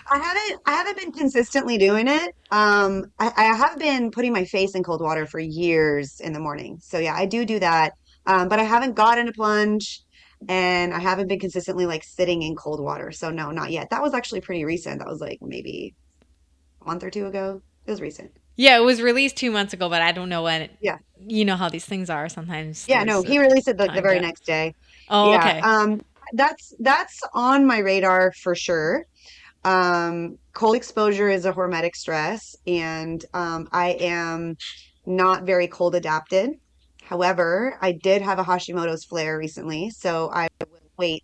I haven't been consistently doing it. I have been putting my face in cold water for years in the morning. So yeah, I do that. But I haven't gotten a plunge and I haven't been consistently like sitting in cold water. So no, not yet. That was actually pretty recent. That was like maybe a month or two ago. It was recent. Yeah, it was released 2 months ago, but I don't know when. Yeah. You know how these things are. Sometimes Yeah, no, there's a he released it the time very gap. next day. Oh, Yeah. okay. That's on my radar for sure. Cold exposure is a hormetic stress, and I am not very cold adapted. However, I did have a Hashimoto's flare recently, so I will wait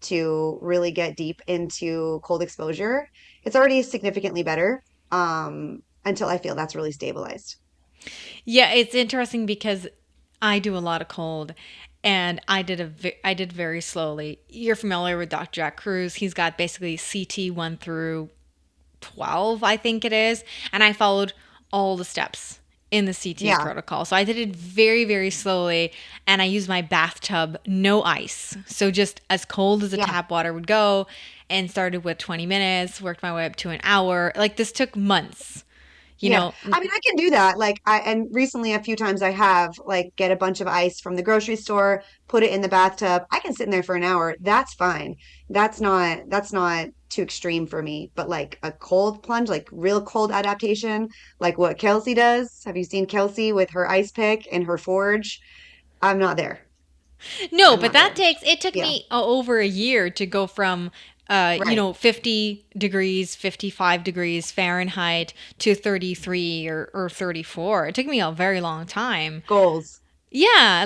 to really get deep into cold exposure. It's already significantly better, until I feel that's really stabilized. Yeah, it's interesting because I do a lot of cold, and I did very slowly. You're familiar with Dr. Jack Cruz? He's got basically CT 1 through 12, I think it is, and I followed all the steps in the CT Yeah, protocol. So I did it very, very slowly, and I used my bathtub, no ice. So just as cold as the yeah. tap water would go, and started with 20 minutes, worked my way up to an hour. Like this took months, you Yeah. know. I mean, I can do that. And recently a few times I have like get a bunch of ice from the grocery store, put it in the bathtub. I can sit in there for an hour. That's fine. That's not too extreme for me. But like a cold plunge, like real cold adaptation, like what Kelsey does. Have you seen Kelsey with her ice pick and her forge? I'm not there. No, I'm but not there. it took Yeah, me over a year to go from, right. 50 degrees, 55 degrees Fahrenheit to 33 or 34. It took me a very long time. Goals. Yeah,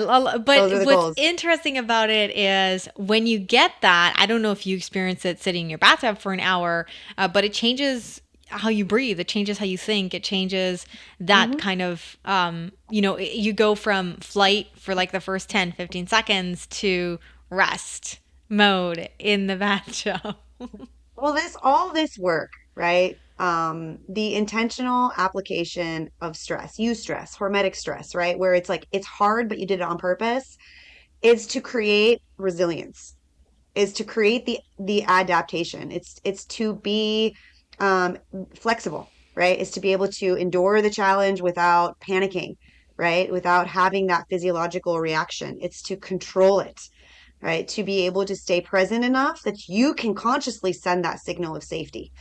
Those are but the what's goals. interesting about it is when you get that, I don't know if you experience it sitting in your bathtub for an hour, but it changes how you breathe. It changes how you think. It changes that Hmm. kind of, you go from flight for like the first 10, 15 seconds to rest mode in the bathtub. Well, all this work, right? The intentional application of stress, use stress, hormetic stress, right? Where it's like it's hard, but you did it on purpose, is to create resilience, is to create the adaptation. It's to be um, flexible, right? Is to be able to endure the challenge without panicking, right? Without having that physiological reaction. It's to control it, right? To be able to stay present enough that you can consciously send that signal of safety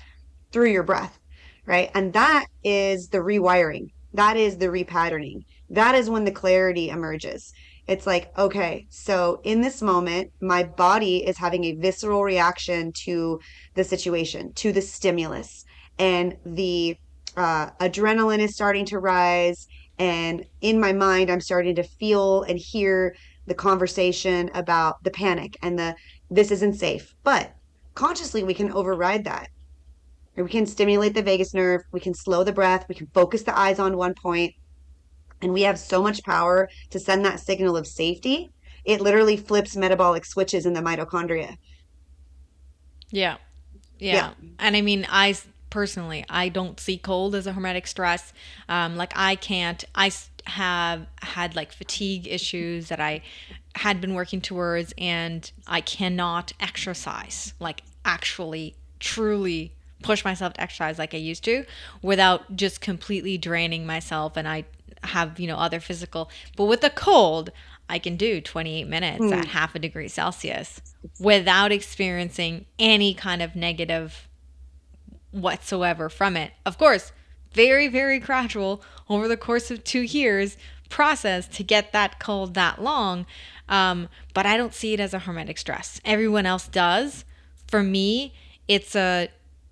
through your breath, right? And that is the rewiring. That is the repatterning. That is when the clarity emerges. It's like, okay, so in this moment, my body is having a visceral reaction to the situation, to the stimulus, and the adrenaline is starting to rise. And in my mind, I'm starting to feel and hear the conversation about the panic and the this isn't safe. But consciously, we can override that, or we can stimulate the vagus nerve, we can slow the breath, we can focus the eyes on one point, and we have so much power to send that signal of safety. It literally flips metabolic switches in the mitochondria. Yeah. Yeah. Yeah. And I mean, personally, I don't see cold as a hermetic stress. Like I can't, have had like fatigue issues that I had been working towards, and I cannot exercise, like actually, truly push myself to exercise like I used to without just completely draining myself. And I have, other physical, but with the cold, I can do 28 minutes at Hmm. half a degree Celsius without experiencing any kind of negative whatsoever from it. Of course, very, very gradual over the course of 2 years process to get that cold that long. But I don't see it as a hermetic stress. Everyone else does. For me, it's a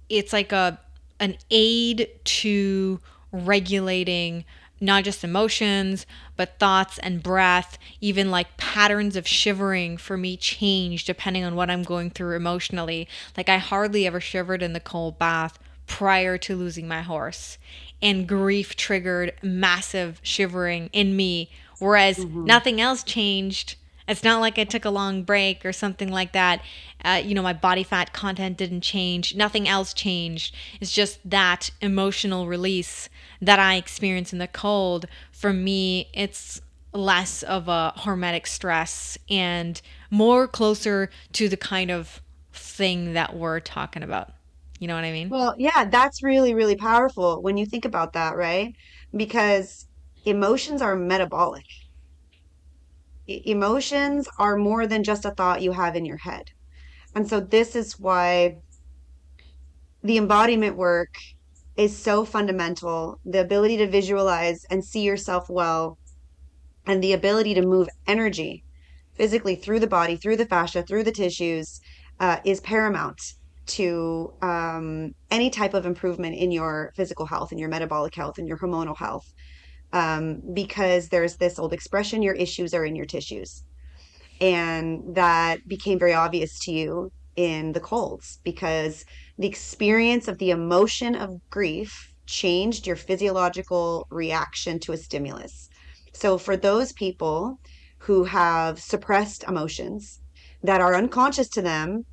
it's like an aid to regulating not just emotions, but thoughts and breath. Even like patterns of shivering for me change depending on what I'm going through emotionally. Like I hardly ever shivered in the cold bath prior to losing my horse, and grief triggered massive shivering in me, whereas Hmm. nothing else changed. It's not like I took a long break or something like that. My body fat content didn't change. Nothing else changed. It's just that emotional release that I experience in the cold. For me, it's less of a hormetic stress and more closer to the kind of thing that we're talking about. You know what I mean? Well, yeah, that's really, really powerful when you think about that, right? Because emotions are metabolic. Emotions are more than just a thought you have in your head. And so this is why the embodiment work is so fundamental. The ability to visualize and see yourself well, and the ability to move energy physically through the body, through the fascia, through the tissues, is paramount to any type of improvement in your physical health, in your metabolic health, in your hormonal health. Because there's this old expression, your issues are in your tissues. And that became very obvious to you in the colds because the experience of the emotion of grief changed your physiological reaction to a stimulus. So, for those people who have suppressed emotions that are unconscious to them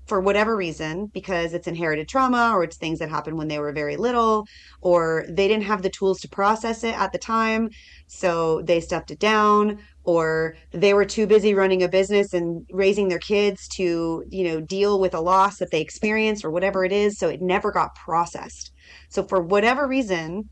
for whatever reason, because it's inherited trauma or it's things that happened when they were very little, or they didn't have the tools to process it at the time, so they stuffed it down, or they were too busy running a business and raising their kids to, deal with a loss that they experienced or whatever it is, so it never got processed. So for whatever reason,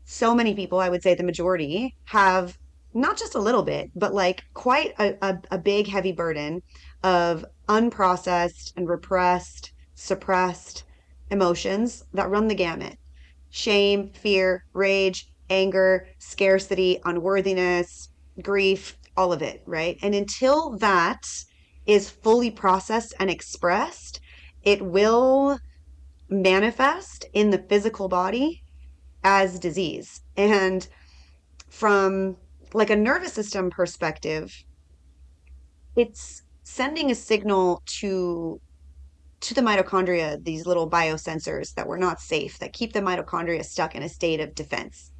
so many people, I would say the majority, have not just a little bit, but like quite a big, heavy burden of unprocessed and repressed, suppressed emotions that run the gamut: shame, fear, rage, anger, scarcity, unworthiness, grief, all of it, right? And until that is fully processed and expressed, it will manifest in the physical body as disease. And from like a nervous system perspective, it's sending a signal to the mitochondria, these little biosensors that were not safe, that keep the mitochondria stuck in a state of defense.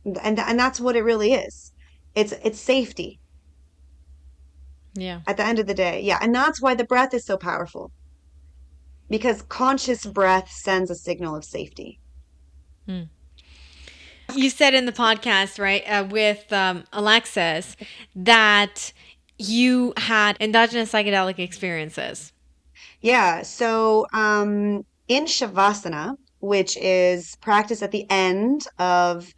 And that's what it really is. It's safety Yeah. at the end of the day. Yeah, and that's why the breath is so powerful, because conscious breath sends a signal of safety. Hmm. You said in the podcast, right, with Alexis, that you had endogenous psychedelic experiences. Yeah, so in Shavasana, which is practice at the end of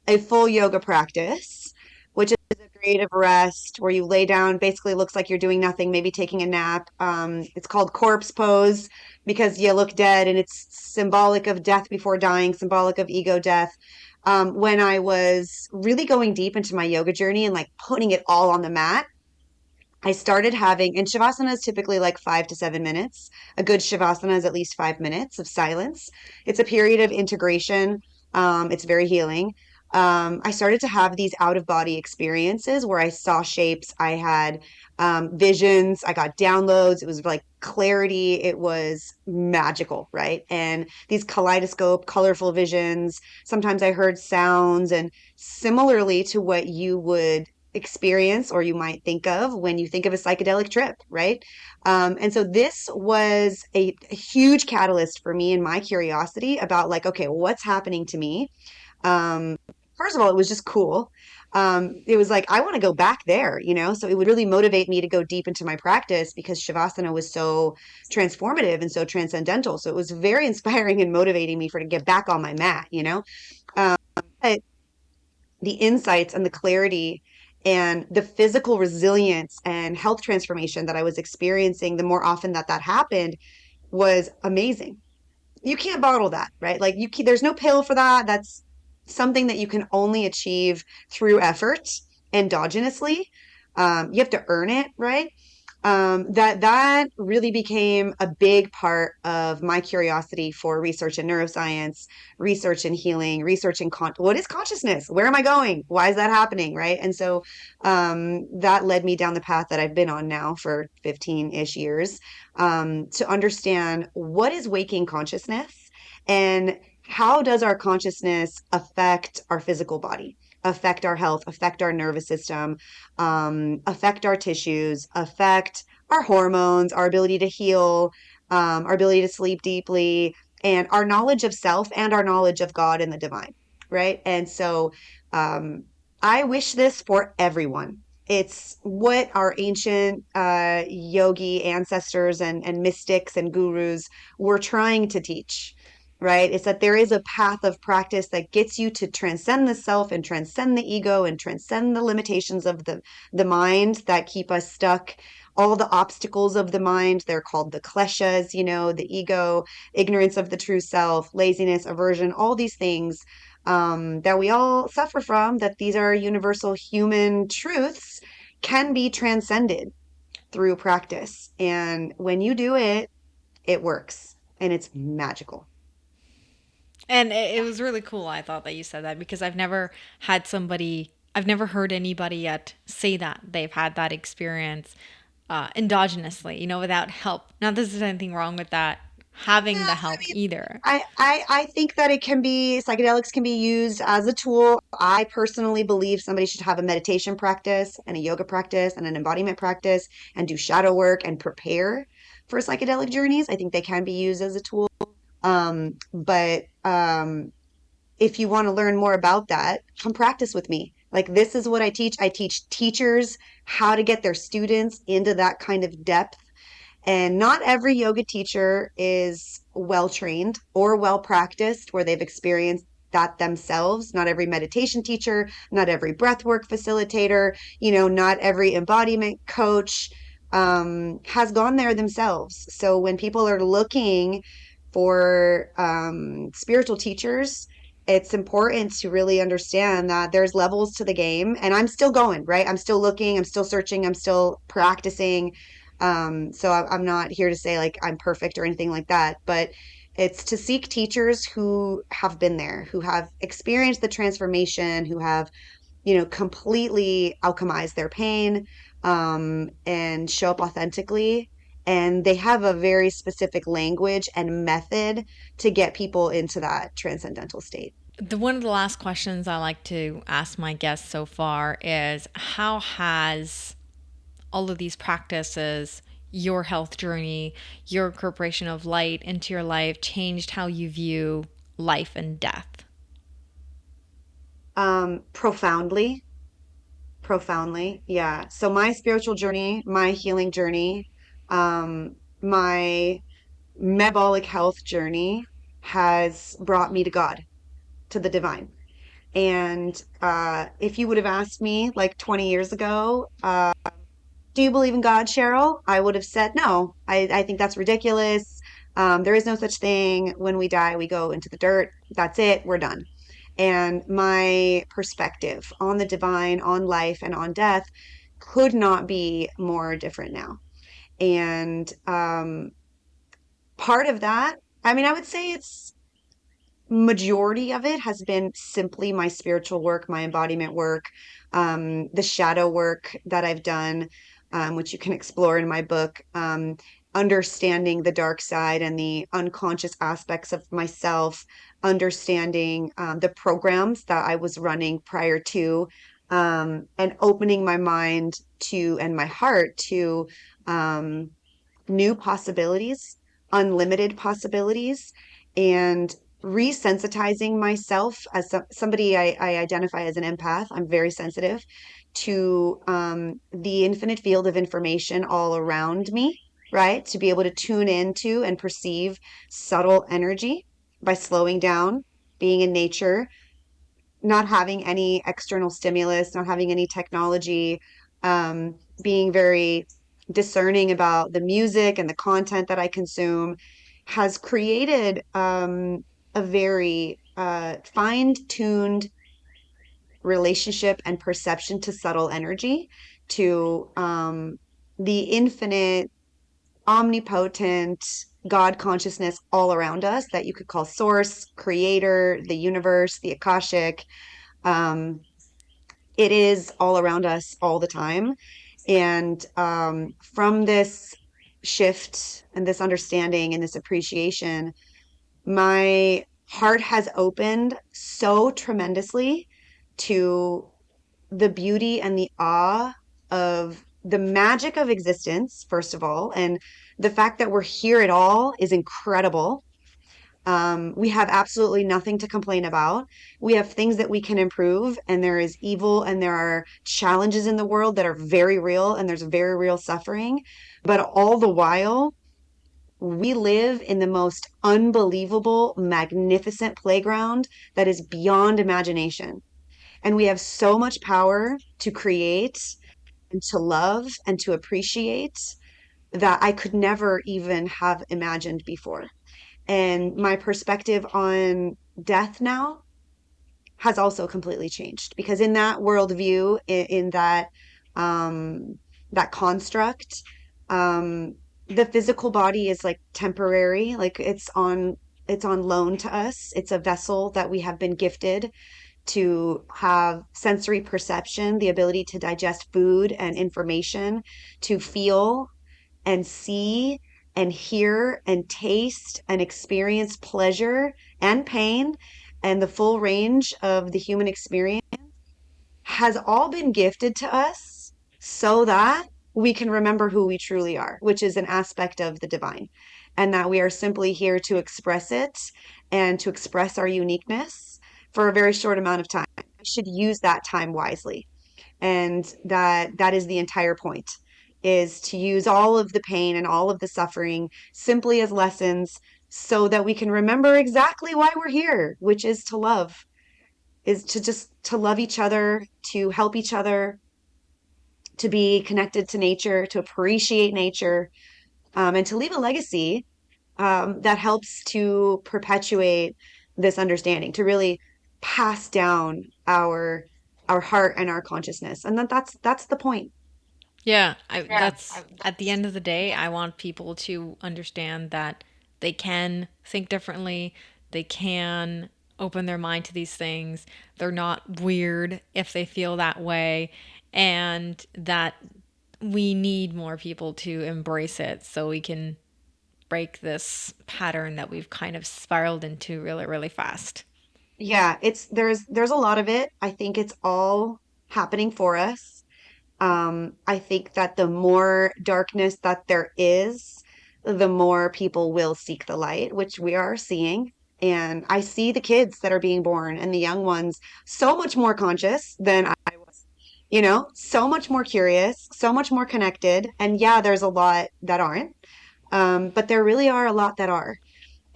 a full yoga practice, which is a creative rest where you lay down, basically looks like you're doing nothing, maybe taking a nap. It's called corpse pose because you look dead, and it's symbolic of death before dying, symbolic of ego death. When I was really going deep into my yoga journey and like putting it all on the mat, I started having, and Shavasana is typically like 5 to 7 minutes. A good Shavasana is at least 5 minutes of silence. It's a period of integration. It's very healing. I started to have these out of body experiences where I saw shapes. I had visions. I got downloads. It was like clarity. It was magical, right? And these kaleidoscope, colorful visions. Sometimes I heard sounds, and similarly to what you would experience or you might think of when you think of a psychedelic trip, right? And so this was a huge catalyst for me and my curiosity about like, okay, well, what's happening to me? Um, First of all, it was just cool. It was like, I want to go back there, So it would really motivate me to go deep into my practice because Shavasana was so transformative and so transcendental. So it was very inspiring and motivating me for to get back on my mat. Um, but the insights and the clarity and the physical resilience and health transformation that I was experiencing the more often that that happened was amazing. You can't bottle that, right? Like there's no pill for that. That's something that you can only achieve through effort endogenously. You have to earn it, right? That really became a big part of my curiosity for research in neuroscience, research in healing, research in what is consciousness? Where am I going? Why is that happening? Right. And so that led me down the path that I've been on now for 15-ish years, to understand what is waking consciousness and how does our consciousness affect our physical body, affect our health, affect our nervous system, affect our tissues, affect our hormones, our ability to heal, our ability to sleep deeply, and our knowledge of self and our knowledge of God and the divine, right? And so um, I wish this for everyone. It's what our ancient yogi ancestors and mystics and gurus were trying to teach, right? It's that there is a path of practice that gets you to transcend the self and transcend the ego and transcend the limitations of the mind that keep us stuck all the obstacles of the mind. They're called the kleshas, the ego, ignorance of the true self, laziness, aversion, all these things that we all suffer from, that these are universal human truths, can be transcended through practice. And when you do it, it works and it's magical. And it was really cool, I thought, that you said that, because I've never heard anybody yet say that they've had that experience endogenously, without help. Not that there's anything wrong with that, having the help either. I think that psychedelics can be used as a tool. I personally believe somebody should have a meditation practice and a yoga practice and an embodiment practice and do shadow work and prepare for psychedelic journeys. I think they can be used as a tool. But if you want to learn more about that, come practice with me. Like, this is what I teach. I teach teachers how to get their students into that kind of depth, and not every yoga teacher is well trained or well practiced where they've experienced that themselves. Not every meditation teacher, not every breathwork facilitator, not every embodiment coach has gone there themselves. So when people are looking for spiritual teachers, it's important to really understand that there's levels to the game. And I'm still going, right? I'm still looking, I'm still searching, I'm still practicing. So I'm not here to say like I'm perfect or anything like that, but it's to seek teachers who have been there, who have experienced the transformation, who have, completely alchemized their pain, and show up authentically. And they have a very specific language and method to get people into that transcendental state. One of the last questions I like to ask my guests so far is, how has all of these practices, your health journey, your incorporation of light into your life, changed how you view life and death? Profoundly, profoundly. Yeah. So my spiritual journey, my healing journey, my metabolic health journey has brought me to God, to the divine. And if you would have asked me like 20 years ago, do you believe in God, Cheryl? I would have said no. I think that's ridiculous. There is no such thing. When we die, we go into the dirt. That's it. We're done. And my perspective on the divine, on life, and on death could not be more different now. And part of that, I mean, I would say it's majority of it has been simply my spiritual work, my embodiment work, the shadow work that I've done, which you can explore in my book, understanding the dark side and the unconscious aspects of myself, understanding the programs that I was running prior to, and opening my mind to and my heart to um, new possibilities, unlimited possibilities, and resensitizing myself as somebody I identify as an empath. I'm very sensitive to the infinite field of information all around me, right? To be able to tune into and perceive subtle energy by slowing down, being in nature, not having any external stimulus, not having any technology, being very discerning about the music and the content that I consume has created a very fine-tuned relationship and perception to subtle energy, to the infinite, omnipotent God consciousness all around us that you could call source, creator, the universe, the Akashic. Um, it is all around us all the time. And from this shift and this understanding and this appreciation, my heart has opened so tremendously to the beauty and the awe of the magic of existence, first of all. And the fact that we're here at all is incredible. We have absolutely nothing to complain about. We have things that we can improve, and there is evil and there are challenges in the world that are very real, and there's very real suffering. But all the while, we live in the most unbelievable, magnificent playground that is beyond imagination. And we have so much power to create and to love and to appreciate that I could never even have imagined before. And my perspective on death now has also completely changed because in that worldview, in that that construct, um, the physical body is like temporary, like it's on loan to us. It's a vessel that we have been gifted to have sensory perception, the ability to digest food and information, to feel and see and hear and taste and experience pleasure and pain and the full range of the human experience has all been gifted to us so that we can remember who we truly are, which is an aspect of the divine, and that we are simply here to express it and to express our uniqueness for a very short amount of time. We should use that time wisely, and that is the entire point, is to use all of the pain and all of the suffering simply as lessons so that we can remember exactly why we're here, which is to love, is to just to love each other, to help each other, to be connected to nature, to appreciate nature, and to leave a legacy that helps to perpetuate this understanding, to really pass down our heart and our consciousness. And that's the point. Yeah, that's at the end of the day, I want people to understand that they can think differently, they can open their mind to these things. They're not weird if they feel that way, and that we need more people to embrace it so we can break this pattern that we've kind of spiraled into really, really fast. Yeah, it's there's a lot of it. I think it's all happening for us. I think that the more darkness that there is, the more people will seek the light, which we are seeing. And I see the kids that are being born and the young ones so much more conscious than I was, so much more curious, so much more connected. And yeah, there's a lot that aren't, but there really are a lot that are.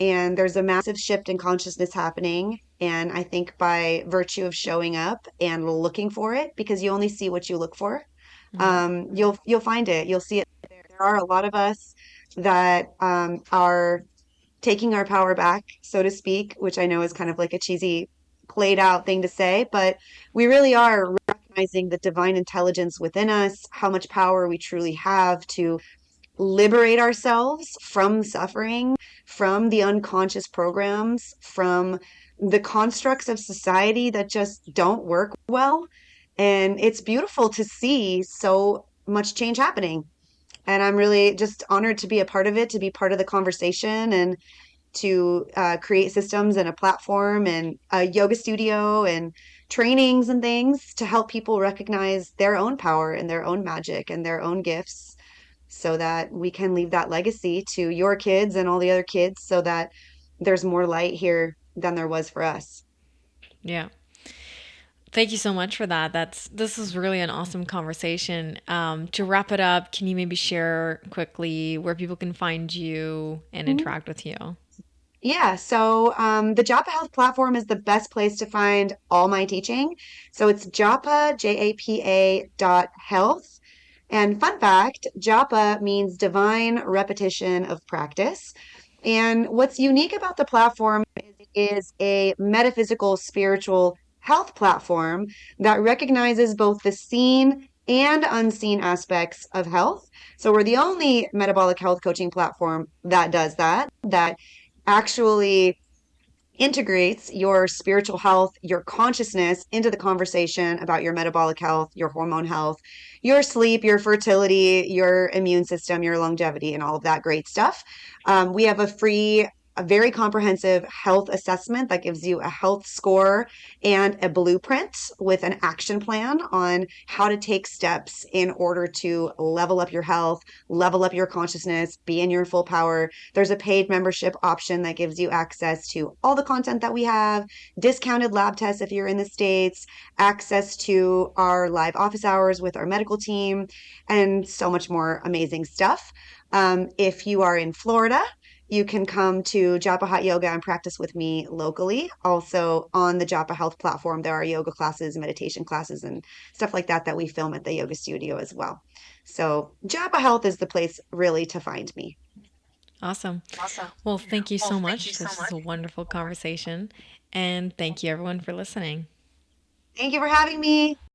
And there's a massive shift in consciousness happening. And I think by virtue of showing up and looking for it, because you only see what you look for, Mhm. you'll find it. You'll see it there. There are a lot of us that are taking our power back, so to speak, which I know is kind of like a cheesy, played out thing to say, but we really are recognizing the divine intelligence within us, how much power we truly have to liberate ourselves from suffering, from the unconscious programs, from the constructs of society that just don't work well. And it's beautiful to see so much change happening. And I'm really just honored to be a part of it, to be part of the conversation, and to create systems and a platform and a yoga studio and trainings and things to help people recognize their own power and their own magic and their own gifts so that we can leave that legacy to your kids and all the other kids so that there's more light here than there was for us. Yeah. Thank you so much for that. This is really an awesome conversation. To wrap it up, can you maybe share quickly where people can find you and Mhm. interact with you? Yeah, so the Japa Health platform is the best place to find all my teaching. So it's Japa, Japa dot health. And fun fact, Japa means divine repetition of practice. And what's unique about the platform is it is a metaphysical, spiritual health platform that recognizes both the seen and unseen aspects of health. So we're the only metabolic health coaching platform that does that, that actually integrates your spiritual health, your consciousness into the conversation about your metabolic health, your hormone health, your sleep, your fertility, your immune system, your longevity, and all of that great stuff. We have a very comprehensive health assessment that gives you a health score and a blueprint with an action plan on how to take steps in order to level up your health, level up your consciousness, be in your full power. There's a paid membership option that gives you access to all the content that we have, discounted lab tests if you're in the States, access to our live office hours with our medical team, and so much more amazing stuff. If you are in Florida, you can come to Japa Hot Yoga and practice with me locally. Also, on the Japa Health platform, there are yoga classes, meditation classes, and stuff like that that we film at the yoga studio as well. So, Japa Health is the place really to find me. Awesome. Well, thank you so much. This is a wonderful conversation. And thank you, everyone, for listening. Thank you for having me.